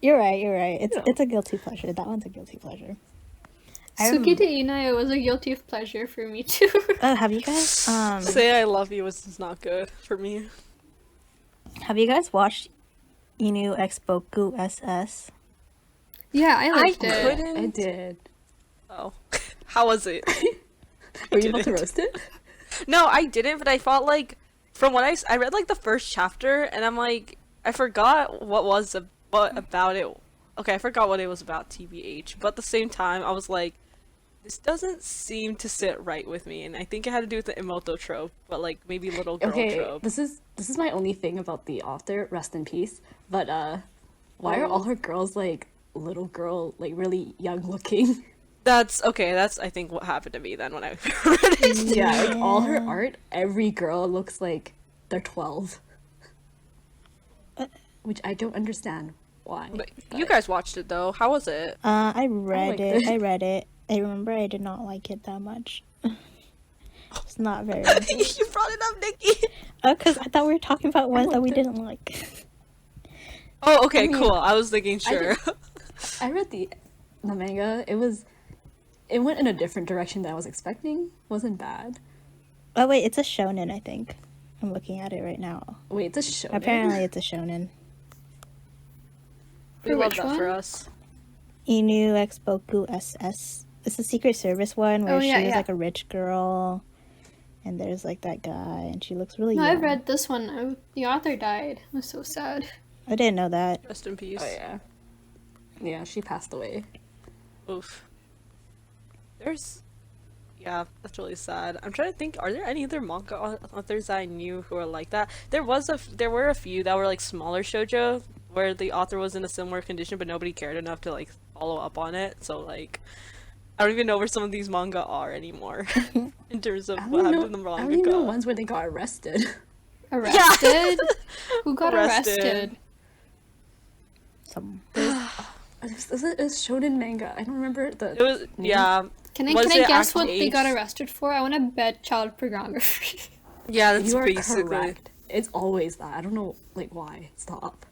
You're right. It's Yeah. it's a guilty pleasure. That one's a guilty pleasure. Suki-tte Ii was a guilty pleasure for me too. Oh, have you guys Say I love you was not good for me. watched Inu X Boku SS? Yeah, I liked it. couldn't. I did. Oh, how was it? Were you about to didn't. roast it? No, I didn't. But I felt like from what I read like the first chapter, and I'm like I forgot what about it. Okay, I forgot what it was about, TBH. But at the same time, I was like, this doesn't seem to sit right with me, and I think it had to do with the Imoto trope, but like maybe little girl Okay, trope. this is my only thing about the author. Rest in peace. But why are all her girls like little girl, like really young looking? That's okay. That's I think what happened to me then when I read it. Yeah, like all her art, every girl looks like they're 12. Which I don't understand why. But you guys watched it though. How was it? I read liked it. it. I read it. I remember I did not like it that much. It's not very. You brought it up, Nikki. Because I thought we were talking about ones that we didn't like. Oh, okay, I mean, cool. I was thinking sure. I read the manga. It went in a different direction than I was expecting. Wasn't bad. Oh wait, it's a shonen. I think I'm looking at it right now. Wait, it's a show. Apparently, it's a shonen. We love which that for one? us. Inu X Boku SS. It's a Secret Service one where Oh, yeah, she was yeah. like a rich girl, and there's like that guy, and she looks really No, young. I've read this one. The author died. It was so sad. I didn't know that. Rest in peace. Oh yeah. Yeah, she passed away. Oof. Yeah, that's really sad. I'm trying to think. Are there any other manga authors I knew who are like that? There were a few that were like smaller shoujo where the author was in a similar condition, but nobody cared enough to like follow up on it. So like, I don't even know where some of these manga are anymore in terms of what happened in the I don't even know manga. ones where they got arrested. Arrested? Who got Arrested. arrested? Some. It's shonen manga. I don't remember the. It was yeah. Can I Was it guess Act what they got H? arrested for? I want to bet child pornography. Yeah, that's You are basically. correct. It's always that. I don't know, like why. Stop.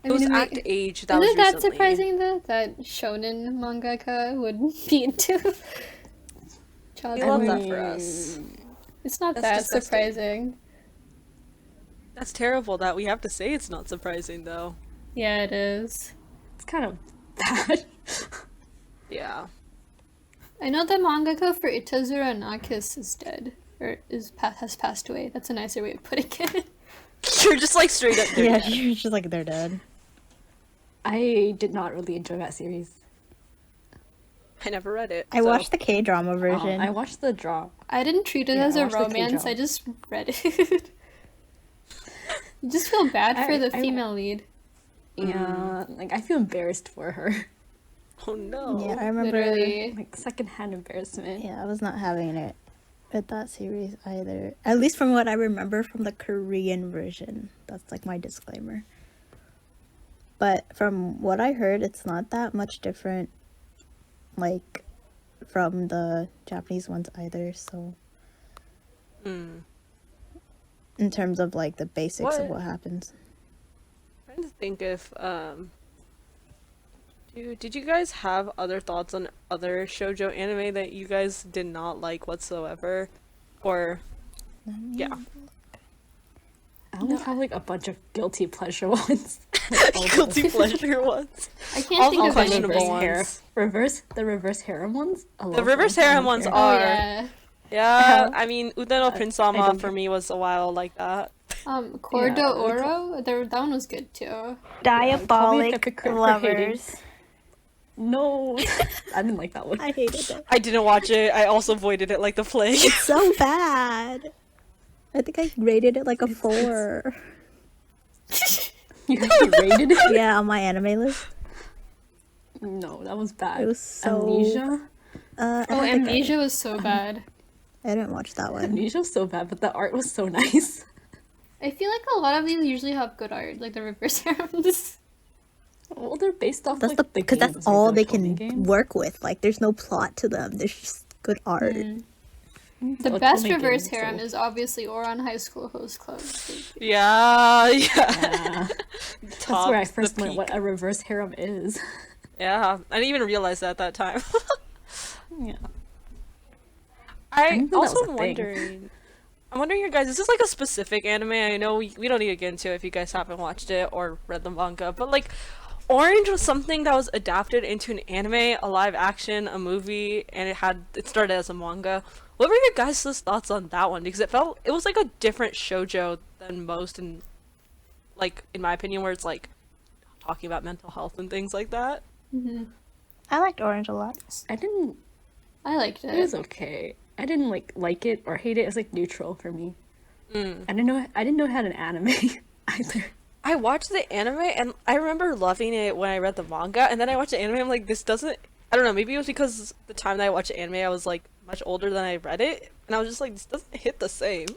It was mean, Act like, Age. That was Isn't that recently. surprising though? That shonen mangaka would be into child We love that pornography? for us. It's not That's that disgusting. surprising. That's terrible that we have to say it's not surprising though. Yeah, it is. It's kind of bad. Yeah. I know the mangaka for Itazura no Kiss is dead. Or has passed away. That's a nicer way of putting it. You're just like straight up. Yeah, Dead. you're just like they're dead. I did not really enjoy that series. I never read it. I so- watched the K-drama version. I watched the drama. I didn't treat it Yeah, as I a watched the romance, K-drama. I just read it. You just feel bad for the I- female lead. Yeah, like I feel embarrassed for her. Oh no. Yeah, I remember. Literally. Like secondhand embarrassment. Yeah, I was not having it with that series either. At least from what I remember from the Korean version. That's like my disclaimer. But from what I heard, it's not that much different, like, from the Japanese ones either. So, Hmm. in terms of like the basics of What? what happens. Trying to think if did you guys have other thoughts on other shoujo anime that you guys did not like whatsoever? Or yeah. I only have like a bunch of guilty pleasure ones. Like, all Guilty those. pleasure ones. I can't All think of questionable anything. ones. The reverse harem ones. I love The reverse them. I harem don't ones care. Oh are- yeah. Yeah, I mean Ude no I Prince-sama don't for care. me was a while like that. Corda Yeah. Oro, that one was good too. Diabolik hypocrite for hating. Lovers. No, I didn't like that one. I hated it. I didn't watch it. I also avoided it like the plague. It's so bad. I think I rated it like a 4. You actually rated it? Yeah, on my anime list. No, that was bad. It was so. Amnesia? I Oh, don't think Amnesia was so bad. I didn't watch that one. Amnesia was so bad, but the art was so nice. I feel like a lot of these usually have good art, like the reverse harems. Well, they're based off That's like because that's games, all like, they the can Todoke games. work with. Like, there's no plot to them. There's just good art. The Like, best Todoke reverse games, harem so- is obviously Ouran High School Host Club. Yeah. Yeah. That's Top, where I the first learned peak. what a reverse harem is. Yeah, I didn't even realize that at that time. Yeah. I didn't know that also was a thing. I'm wondering, you guys, is this like a specific anime? I know we don't need to get into it if you guys haven't watched it or read the manga, but like, Orange was something that was adapted into an anime, a live action, a movie, and it started as a manga. What were your guys' thoughts on that one? Because it was like a different shoujo than most, and like in my opinion, where it's like talking about mental health and things like that. I liked Orange a lot. I didn't. I liked It was it. okay. I didn't like it or hate it. It was like neutral for me. I didn't know. I didn't know it had an anime either. I watched the anime and I remember loving it when I read the manga, and then I watched the anime. I'm like, this doesn't. I don't know. Maybe it was because the time that I watched the anime, I was like much older than I read it, and I was just like, this doesn't hit the same.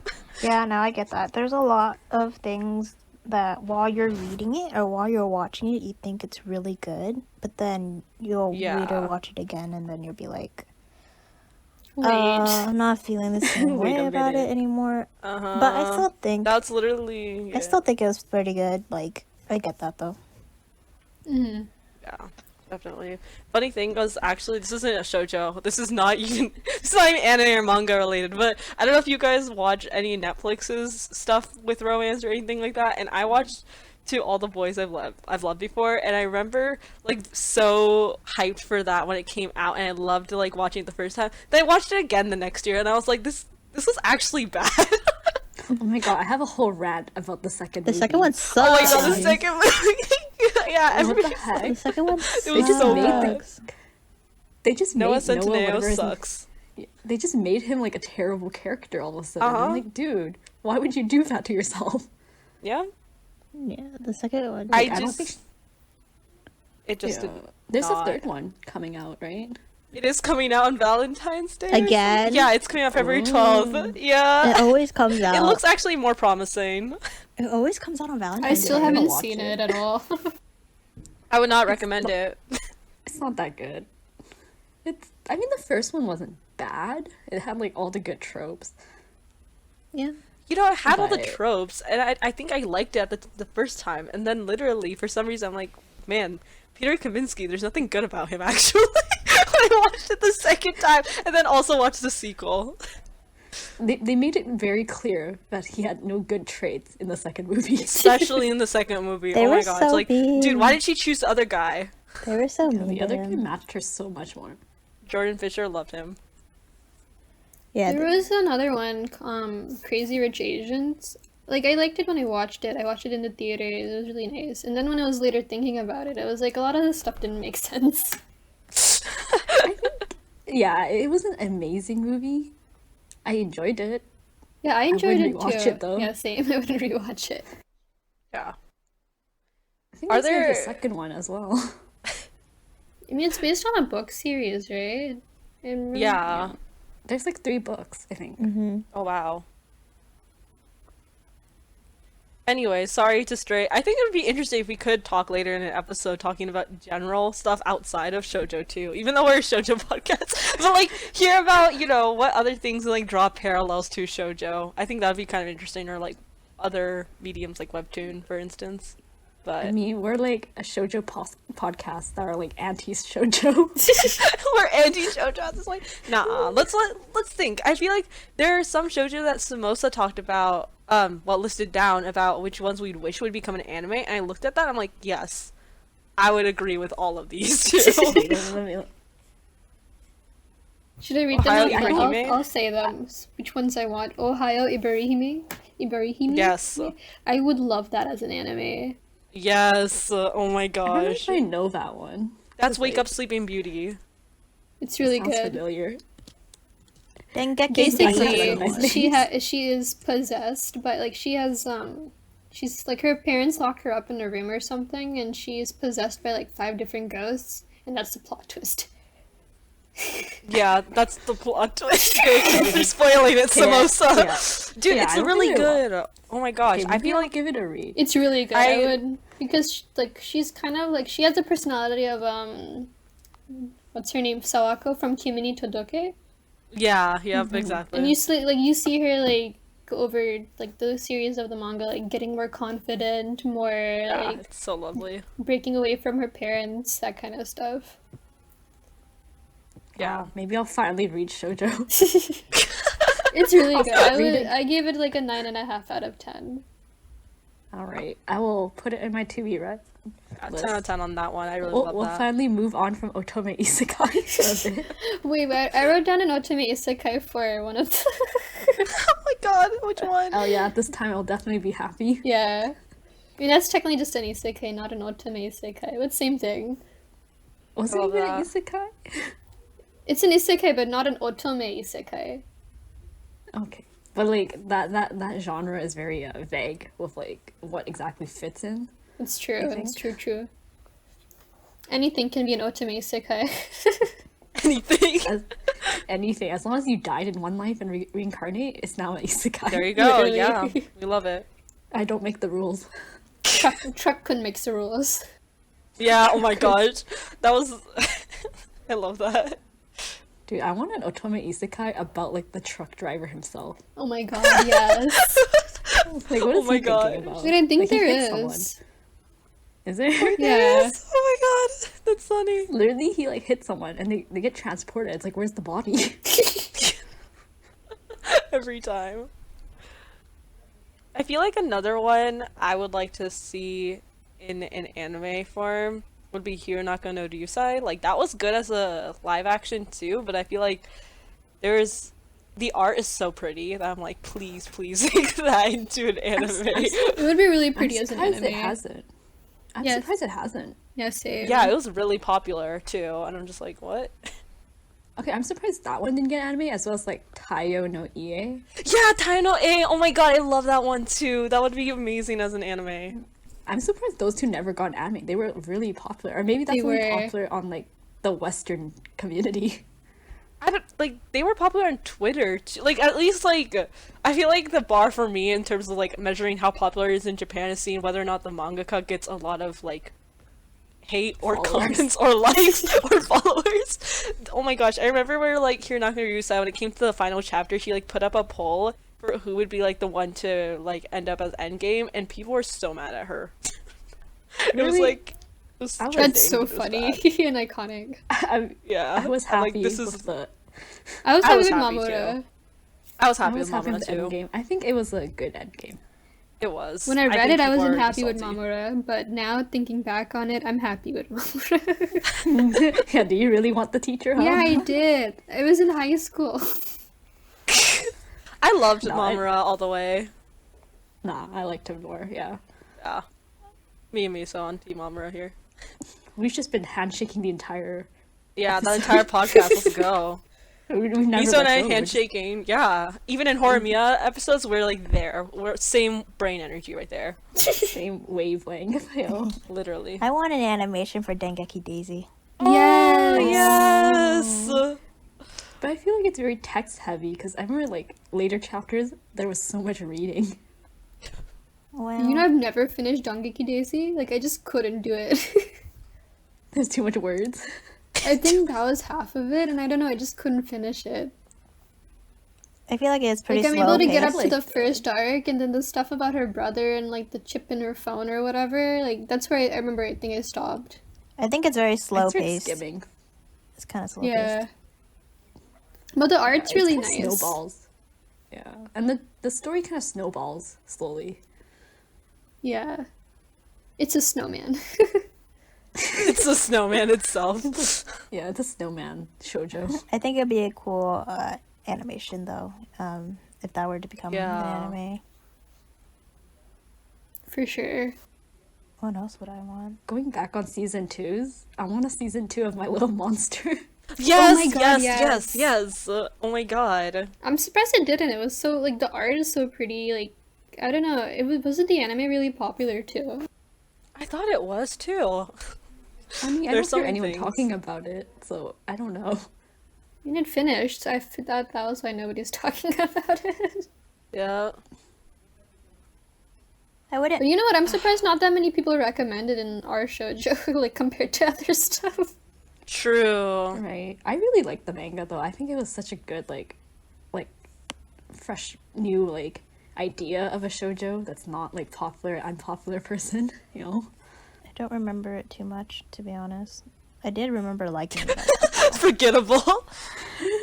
Yeah, no, I get that. There's a lot of things that while you're reading it or while you're watching it, you think it's really good, but then you'll read Yeah. or watch it again, and then you'll be like, Wait. I'm not feeling the same Wait way a about it minute. anymore. Uh-huh. But I still think That's literally. I still think it was pretty good. Like, I get that though. Mhm. Yeah, definitely. Funny thing was, actually, this isn't a shoujo. This is not even anime or manga related. But I don't know if you guys watch any Netflix's stuff with romance or anything like that. And I watched To All the Boys I've loved before, and I remember like so hyped for that when it came out, and I loved like watching it the first time. Then I watched it again the next year, and I was like, this was actually bad. Oh my god! I have a whole rant about the second. The movie. second one sucks. Oh my god, the second movie. Yeah, What everybody. the heck? The second one It was so bad. They just Noah made Noah Centineo whatever his- sucks. They just made him like a terrible character all of a sudden. I'm Uh-huh. like, dude, why would you do that to yourself? Yeah, Yeah, the second one. I Like, don't just think. it just Yeah. did There's not. a third one coming out, right? It is coming out on Valentine's Day. or Again? something? Yeah, it's coming out February 12th. Yeah. It always comes out. It looks actually more promising. It always comes out on I Valentine's still Day. I'm gonna haven't watch seen it. it at all. I would not recommend it. It's not that good. I mean, the first one wasn't bad. It had like all the good tropes. Yeah. You know, it had all the But- tropes, and I think I liked it at the first time, and then literally, for some reason, I'm like, man, Peter Kaminsky, there's nothing good about him, actually. When I watched it the second time, and then also watched the sequel. They made it very clear that he had no good traits in the second movie. Especially in the second movie. They Oh my were gosh. so Like, dude, mean. why did she choose the other guy? They were so mean The to other guy him. matched her so much more. Jordan Fisher loved him. Yeah. There was another one, Crazy Rich Asians. Like, I liked it when I watched it. I watched it in the theater. It was really nice. And then when I was later thinking about it, I was like, a lot of this stuff didn't make sense. Yeah, it was an amazing movie. I enjoyed it. Yeah, I enjoyed would it rewatch too. it, though. Yeah, same. I would rewatch it. Yeah. I think Are there's gonna be a there- second one as well. I mean, it's based on a book series, right? And Yeah. There's like 3 books, I think. Mm-hmm. Oh, wow. Anyway, sorry to stray. I think it would be interesting if we could talk later in an episode talking about general stuff outside of shoujo too, even though we're a shoujo podcast. But like, hear about, you know, what other things like draw parallels to shoujo. I think that would be kind of interesting, or like other mediums like webtoon, for instance. But I mean, we're like a shoujo podcast that are like anti-shoujo. we're anti-shoujo. It's like, nah. Let's think. I feel like there are some shoujo that Summosa talked about, listed down about which ones we'd wish would become an anime, and I looked at that. I'm like, yes, I would agree with all of these too. Should I read Ohio them out? Ibarihime? I'll say them. Which ones I want. Ohio Ibarihime? Ibarihime? Yes. I would love that as an anime. Yes. Oh my I don't know gosh. if I know that one. That's Wake like- Up Sleeping Beauty. It's really Sounds good. familiar. Dengeki Basically, Daisy. she is possessed, but like she has She's like, her parents lock her up in a room or something, and she's possessed by like 5 different ghosts, and that's the plot twist. Yeah, that's the plot twist. You're spoiling it, Summosa. Dude, Yeah, it's I don't really think it good. Oh my gosh, Okay, I maybe feel I'll like give it a read. It's really good. I I- would, because like she's kind of like, she has the personality of what's her name, Sawako from Kimi ni Todoke, yeah, exactly. and you see her like go over like the series of the manga, like getting more confident, more yeah, like it's so lovely. breaking away from her parents, that kind of stuff. Yeah. Maybe I'll finally read shoujo. It's really good. start reading. I gave it like a 9.5 out of 10. All right, I will put it in my to be read. Yeah, 10 out of 10 on that one. I really We'll, love we'll that. finally move on from otome isekai for a bit. Wait, but I wrote down an otome isekai for one of the... Oh my god, which one? Oh yeah, this time I'll definitely be happy. Yeah. I mean, that's technically just an isekai, not an otome isekai, but same thing. Was I it love even that. an isekai? It's an isekai, but not an otome isekai. Okay, but like that genre is very vague with like what exactly fits in. It's true, I it's think. true. Anything can be an otome isekai. Anything. Anything, as long as you died in one life and reincarnate, it's now an isekai. There you go. Literally. Yeah, we love it. I don't make the rules. Truck-kun makes the rules. Yeah. Oh my gosh, that was. I love that. Dude, I want an otome isekai about like the truck driver himself. Oh my god, yes. Like, what is Oh my he God. thinking about? Wait, I think Like, he there hit someone. is. Is there? Yeah. Yes. Oh my god, that's funny. Literally, he like hit someone and they get transported. It's like, where's the body? Every time. I feel like another one I would like to see in an anime form would be Hironaka no Ryusai. Like, that was good as a live action too, but I feel like the art is so pretty that I'm like, please make that into an anime. It would be really pretty I'm as an surprised anime. it hasn't. I'm Yes. surprised it hasn't. Yeah, same. Yeah, it was really popular too, and I'm just like, what? Okay, I'm surprised that one didn't get anime, as well as like Taiyo no Ie. Yeah, Tai no A. Oh my god, I love that one too. That would be amazing as an anime. I'm surprised those two never got anime. They were really popular, or maybe that's They only were. popular on like the Western community. I don't like they were popular on Twitter too. Like at least like I feel like the bar for me in terms of like measuring how popular it is in Japan is seeing whether or not the mangaka gets a lot of like hate or Followers. comments or likes or followers. Oh my gosh, I remember where like Hironaka Ryusai, when it came to the final chapter, she like put up a poll for who would be like the one to like end up as endgame, and people were so mad at her. It was Really? like it was I was- That's trending, so but it was funny bad. and iconic. Yeah, I was I'm happy like, this is with the. I was I happy was with happy Mamoru. too. I was I happy was with happy Mamura with the too. end game. I think it was a good end game. It was. When I read think it, I people wasn't are happy with salty. Mamoru, but now thinking back on it, I'm happy with Mamoru. Yeah, do you really want the teacher? Huh? Yeah, I did. I was in high school. I loved No, Mamura all the way. Nah, I liked him more. Yeah, Yeah. Me and Miso on Team Mamura here. we've just been handshaking the entire. Yeah, that entire podcast. Let's go. We've never Miso and I let go, we're just- handshaking. Yeah. Even in Horimiya episodes, we're like there. We're same brain energy right there. Same wavelength. Yo. Literally. I want an animation for Dengeki Daisy. Yes! Yes! But I feel like it's very text heavy because I remember like later chapters there was so much reading. Well, You know, I've never finished Dengeki Daisy. Like, I just couldn't do it. There's too much words. I think that was half of it, and I don't know, I just couldn't finish it. I feel like it's pretty Like, I'm slow able to get up paced. to the first arc, and then the stuff about her brother and, like, the chip in her phone or whatever, like, that's where I remember I think I stopped. I think it's very slow It's very paced. skimming. It's kind of slow Yeah. paced. But the art's It's really kinda nice. Snowballs. Yeah, and the story kind of snowballs slowly. Yeah. It's a snowman. It's the snowman itself. Yeah, it's a snowman shoujo. I think it'd be a cool animation though, if that were to become Yeah. an anime. For sure. What else would I want? Going back on season 2s, I want a season 2 of My Little Monster. Yes, my God, yes, yes. oh my god. I'm surprised it didn't. It was so, like, the art is so pretty, like, like, I don't know, wasn't the anime really popular too? I thought it was too. I mean, I There's don't hear some anyone things. talking about it, so I don't know. I mean, it finished, so I thought that was why nobody's talking about it. Yeah. I wouldn't. But you know what? I'm surprised not that many people recommend it in our shoujo, like compared to other stuff. True. Right. I really like the manga though. I think it was such a good like fresh new like idea of a shoujo that's not like popular unpopular person, you know. I don't remember it too much, to be honest. I did remember liking it. It's forgettable.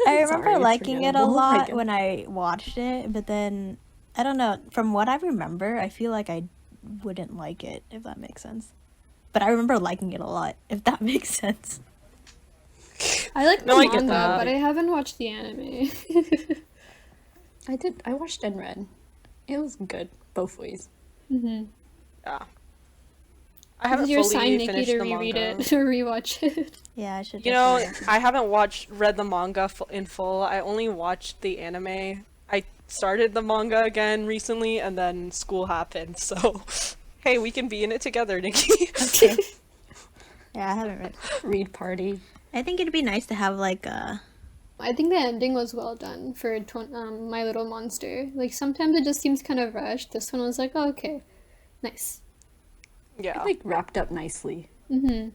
I remember Sorry, it's liking it a forgettable. I lot get when I watched it, but then I don't know. From what I remember, I feel like I wouldn't like it, if that makes sense. But I remember liking it a lot, if that makes sense. I like the No, I get manga, that. but I haven't watched the anime. I watched and read. It was good both ways. Mm-hmm. Yeah. I haven't You're fully assigned Nikki finished to the reread manga. it, or rewatch it. Yeah, I should. You know, definitely- I haven't read the manga in full. I only watched the anime. I started the manga again recently, and then school happened. So, hey, we can be in it together, Nikki. Okay. Yeah, I haven't read. Read party. I think it'd be nice to have like a. I think the ending was well done for My Little Monster. Like, sometimes it just seems kind of rushed. This one was like, oh, okay. Nice. Yeah. It like wrapped up nicely. Mm-hmm.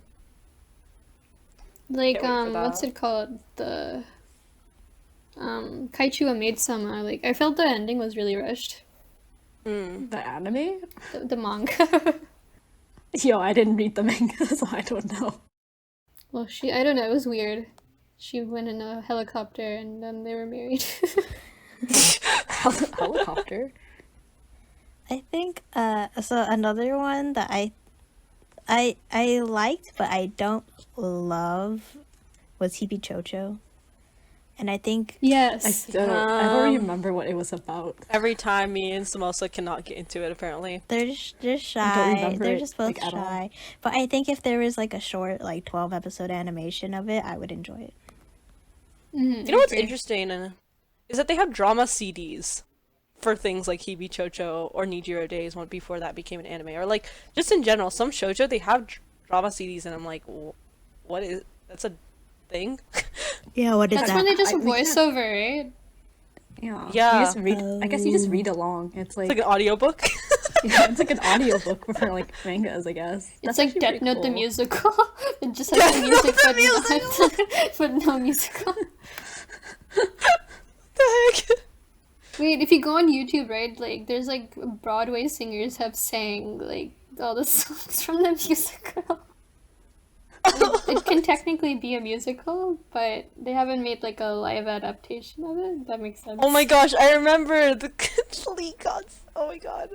Like, Can't wait for what's that. it called? The, Kaichu wa Maid-sama. Like, I felt the ending was really rushed. Mm. The anime? The manga. Yo, I didn't read the manga, so I don't know. Well, I don't know, it was weird. She went in a helicopter and then they were married. Helicopter. I think so another one that I liked but I don't love was Hibi Chouchou. And I think Yes. I don't remember what it was about. Every time me and Summosa cannot get into it, apparently. they're just I don't shy. remember They're it, just both like, at all. shy. But I think if there was like a short like 12 episode animation of it, I would enjoy it. Mhm, You know what's agree. interesting is that they have drama CDs for things like Hibi Chouchou or Nijiro Days one before that became an anime, or like just in general, some shoujo they have drama CDs, and I'm like, what is that's a thing? Yeah, what is That's that? when they just we can't- voiceover, right? Yeah. Yeah. You just read, I guess you just read along. It's like, It's like an audiobook. yeah, it's like an audiobook for like mangas, I guess. It's That's like actually Death pretty Note the cool. musical. It just has the music but no musical. the heck? Wait, if you go on YouTube, right, like there's like Broadway singers have sang like all the songs from the musical. It can technically be a musical, but they haven't made like a live adaptation of it. That makes sense. Oh my gosh, I remember the Lee gods. Oh my god.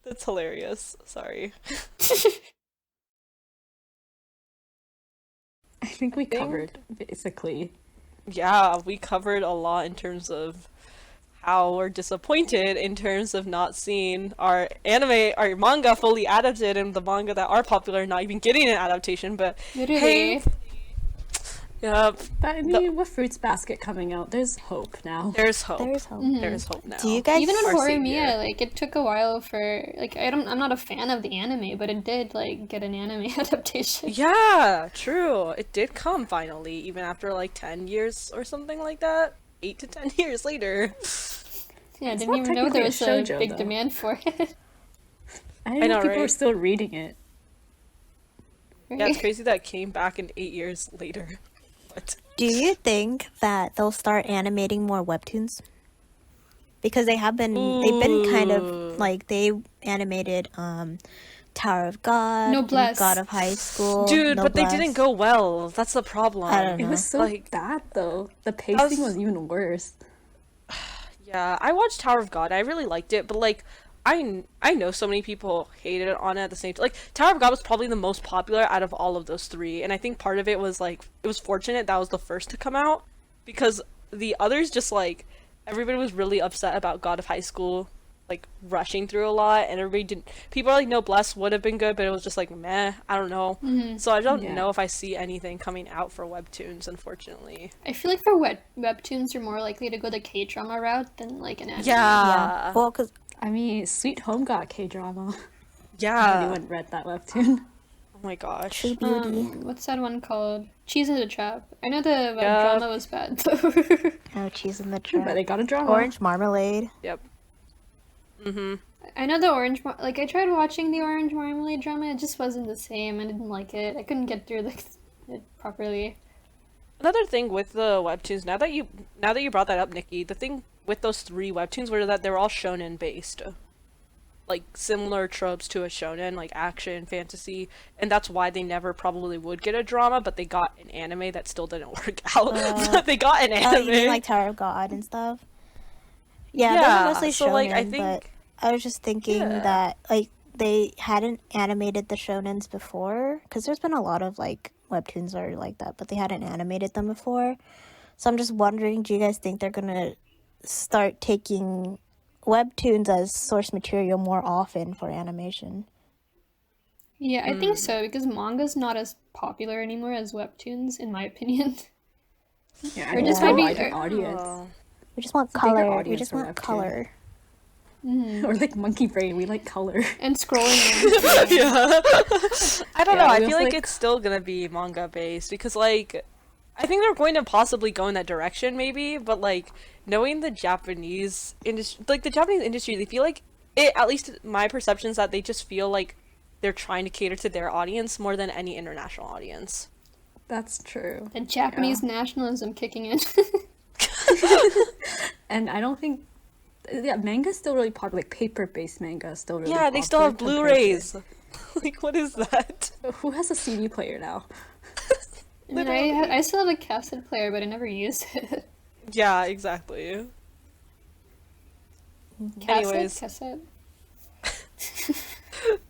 That's hilarious. Sorry. I think we covered basically. Yeah, we covered a lot in terms of how we're disappointed in terms of not seeing our manga fully adapted, and the manga that are popular not even getting an adaptation, but Literally. hey, yep, But I mean, with Fruits Basket coming out, there's hope now. there's hope. There's hope. There's hope now. Do you guys Even Our on savior. Horimiya, like it took a while for like I'm not a fan of the anime, but it did like get an anime adaptation. Yeah, true. It did come finally, even after like 10 years or something like that. 8 to 10 years later. Yeah, I It's didn't not even know there was technically a a shoujo, big though. demand for it. I didn't know know, people were right? still reading it. Yeah, it's crazy that it came back in 8 years later. But Do you think that they'll start animating more webtoons? Because they've been kind of like they animated Tower of God, Noblesse. God of High School. dude, but they Noblesse. didn't go well. That's the problem. I don't It know. was so Like, bad though. The pacing was even worse. yeah, I watched Tower of God. I really liked it, but like I know so many people hated it on it at the same time. Like Tower of God was probably the most popular out of all of those three, and I think part of it was like it was fortunate that was the first to come out, because the others just like everybody was really upset about God of High School like rushing through a lot, and everybody didn't. People are like, no, Bless would have been good, but it was just like meh. I don't know. So I don't Yeah. know if I see anything coming out for webtoons, unfortunately. I feel like for webtoons, you're more likely to go the K-drama route than like an anime. Yeah. Well, because I mean, Sweet Home got K-drama. Yeah. Anyone read that webtoon? Oh my gosh. True Beauty. What's that one called? Cheese in the Trap. I know the web Yeah. drama was bad though. Oh, Cheese in the But Trap. they got a drama. Orange Marmalade. Yep. Mm-hmm. I know the I tried watching the Orange Marmalade drama. It just wasn't the same. I didn't like it. I couldn't get through it properly. Another thing with the webtoons, now that you brought that up, Nikki, the thing with those 3 webtoons were that they're all shonen based. Like similar tropes to a shonen, like action, fantasy, and that's why they never probably would get a drama, but they got an anime that still didn't work out. They got an Oh, anime. you mean like Tower of God and stuff? Yeah, Yeah, those are mostly so, shonen, like, I but think- I was just thinking Yeah. that, like, they hadn't animated the shonens before, because there's been a lot of, like, webtoons that are like that, but they hadn't animated them before. So I'm just wondering, do you guys think they're gonna start taking webtoons as source material more often for animation? Yeah, I think so because manga's not as popular anymore as webtoons, in my opinion. Yeah, Or just a might be- wider or- audience. Oh. We just want a bigger color. We audience just for want webtoon. color. Or like Monkey Brain, we like color. And scrolling. Yeah. I don't know. Yeah, I we feel also, like like- it's still gonna be manga based because, like, I think they're going to possibly go in that direction, maybe. But like, knowing the Japanese industry, they feel like it. At least my perception is that they just feel like they're trying to cater to their audience more than any international audience. That's true. The Japanese nationalism kicking in. And I don't think manga's still really popular. Like paper-based manga is still really Yeah, they still have popular compared Blu-rays. Like, what is that? to- Who has a CD player now? And I still have a cassette player, but I never used it. Yeah, exactly. Anyways. Cassette.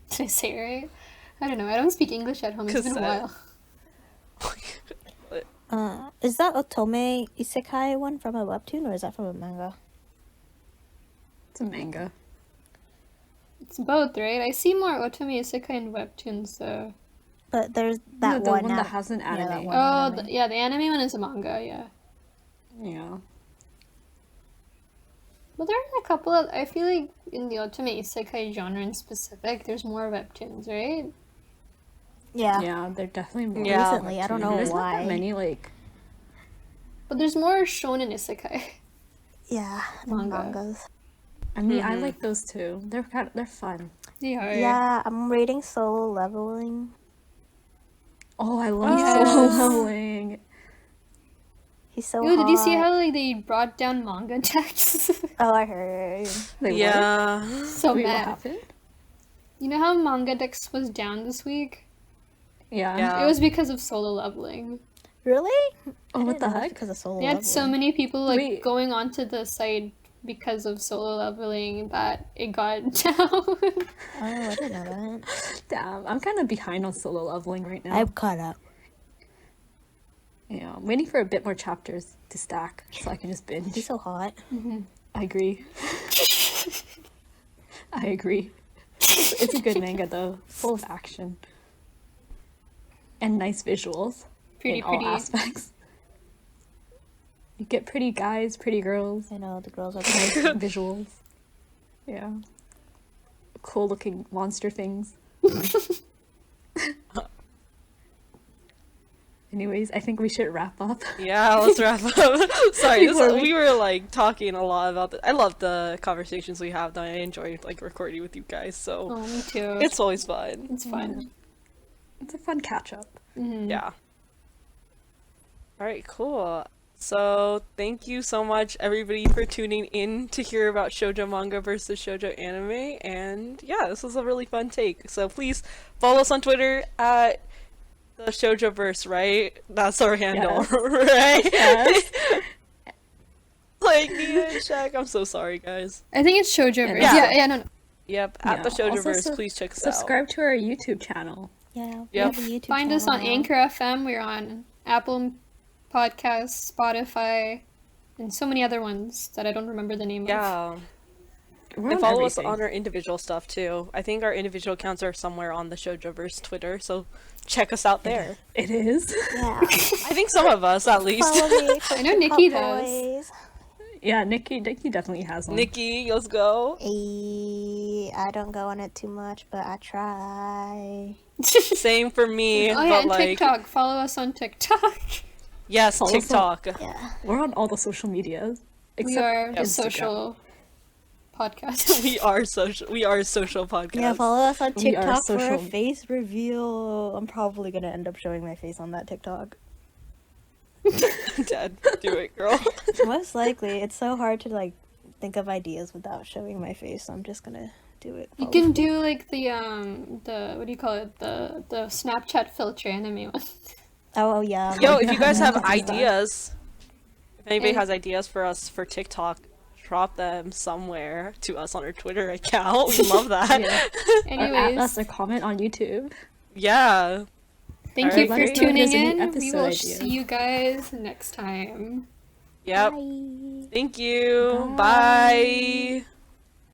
Did I say it right? I don't know. I don't speak English at home. It's been a Cassette. while. Is that Otome Isekai one from a webtoon, or is that from a manga? It's a manga. It's both, right? I see more otome isekai in webtoons, though. But there's that the one, one that that has an yeah, that anime. one Oh, anime. yeah, the anime one is a manga, yeah. Yeah. But there are a couple of... I feel like in the otome isekai genre in specific, there's more webtoons, right? Yeah. Yeah, they're definitely more. Yeah. Recently, I don't know There's not why. that many like. But there's more shonen isekai. Yeah, Manga. mangas. I mean, I like those too. They're fun. They are. Yeah, I'm reading Solo Leveling. Oh, I love Yes. solo leveling. He's so Yo, did you see hot. how like they brought down manga tax? Oh, I heard. They Yeah. So Wait, what mad. happened? You know how manga dex was down this week? Yeah. Yeah. It was because of solo leveling. Really? Oh, what the Know it's heck? Because of Solo They had so Leveling. many people like Wait. going onto the site because of solo leveling that it got down. Oh, I didn't know that. Damn, I'm kind of behind on solo leveling right now. I'm caught up. Yeah, I'm waiting for a bit more chapters to stack so I can just He's binge. so hot. I agree. I agree. It's a good manga though, full of action and nice visuals Pretty, in all aspects. You get pretty guys, pretty girls, I know, the girls are nice pretty. visuals. Yeah, cool looking monster things. Anyways, I think we should wrap up. Yeah, let's wrap up. Sorry, Before we were like talking a lot about I love the conversations we have. I enjoy like recording with you guys, so Oh, me too. it's always fun. It's fun. It's a fun catch up. Yeah. All right, cool. So thank you so much, everybody, for tuning in to hear about shoujo manga versus shoujo anime. And yeah, this was a really fun take. So please follow us on Twitter at the Shoujoverse, right? That's our handle, Yes. right? Yes. Like, Nia, Shaq, I'm so sorry, guys. I think it's Shoujoverse. Yeah. Yeah, no. Yep, at the Yeah, also Shoujoverse, please check us out. Subscribe to our YouTube channel. Yeah, we Yep. have a YouTube Find us channel on now. Anchor FM. We're on Apple Podcasts, Spotify, and so many other ones that I don't remember the name of. Yeah. We're And on follow us everything. on our individual stuff too. I think our individual accounts are somewhere on the Shoujoverse Twitter, so check us out there. It is. Yeah. I think some of us, at least. Follow me for I know K-pop Nikki does. boys. Yeah, Nikki definitely has one. Nikki, let's go. I don't go on it too much, but I try. Same for me, Oh yeah, but and like, TikTok. Follow us on TikTok. yes, Follow us on- TikTok. Yeah. We're on all the social medias. We Except are the Instagram. social podcast. We are social. We are a social podcast. Yeah, follow us on We are TikTok for a social- face reveal. I'm probably gonna end up showing my face on that TikTok. Dad, do it, girl. Most likely. It's so hard to like think of ideas without showing my face, so I'm just gonna do it. You can do like the what do you call it? The Snapchat filter anime one. Oh yeah. Yo, if you guys have Yeah. ideas, if anybody And- has ideas for us for TikTok, drop them somewhere to us on our Twitter account. We love that. Yeah. Or at us Anyways, or comment on YouTube. Yeah. thank Alright, you for let us know if tuning there's any in. We episode will ideas. see you guys next time. Yep. Bye. Thank you. Bye. Bye.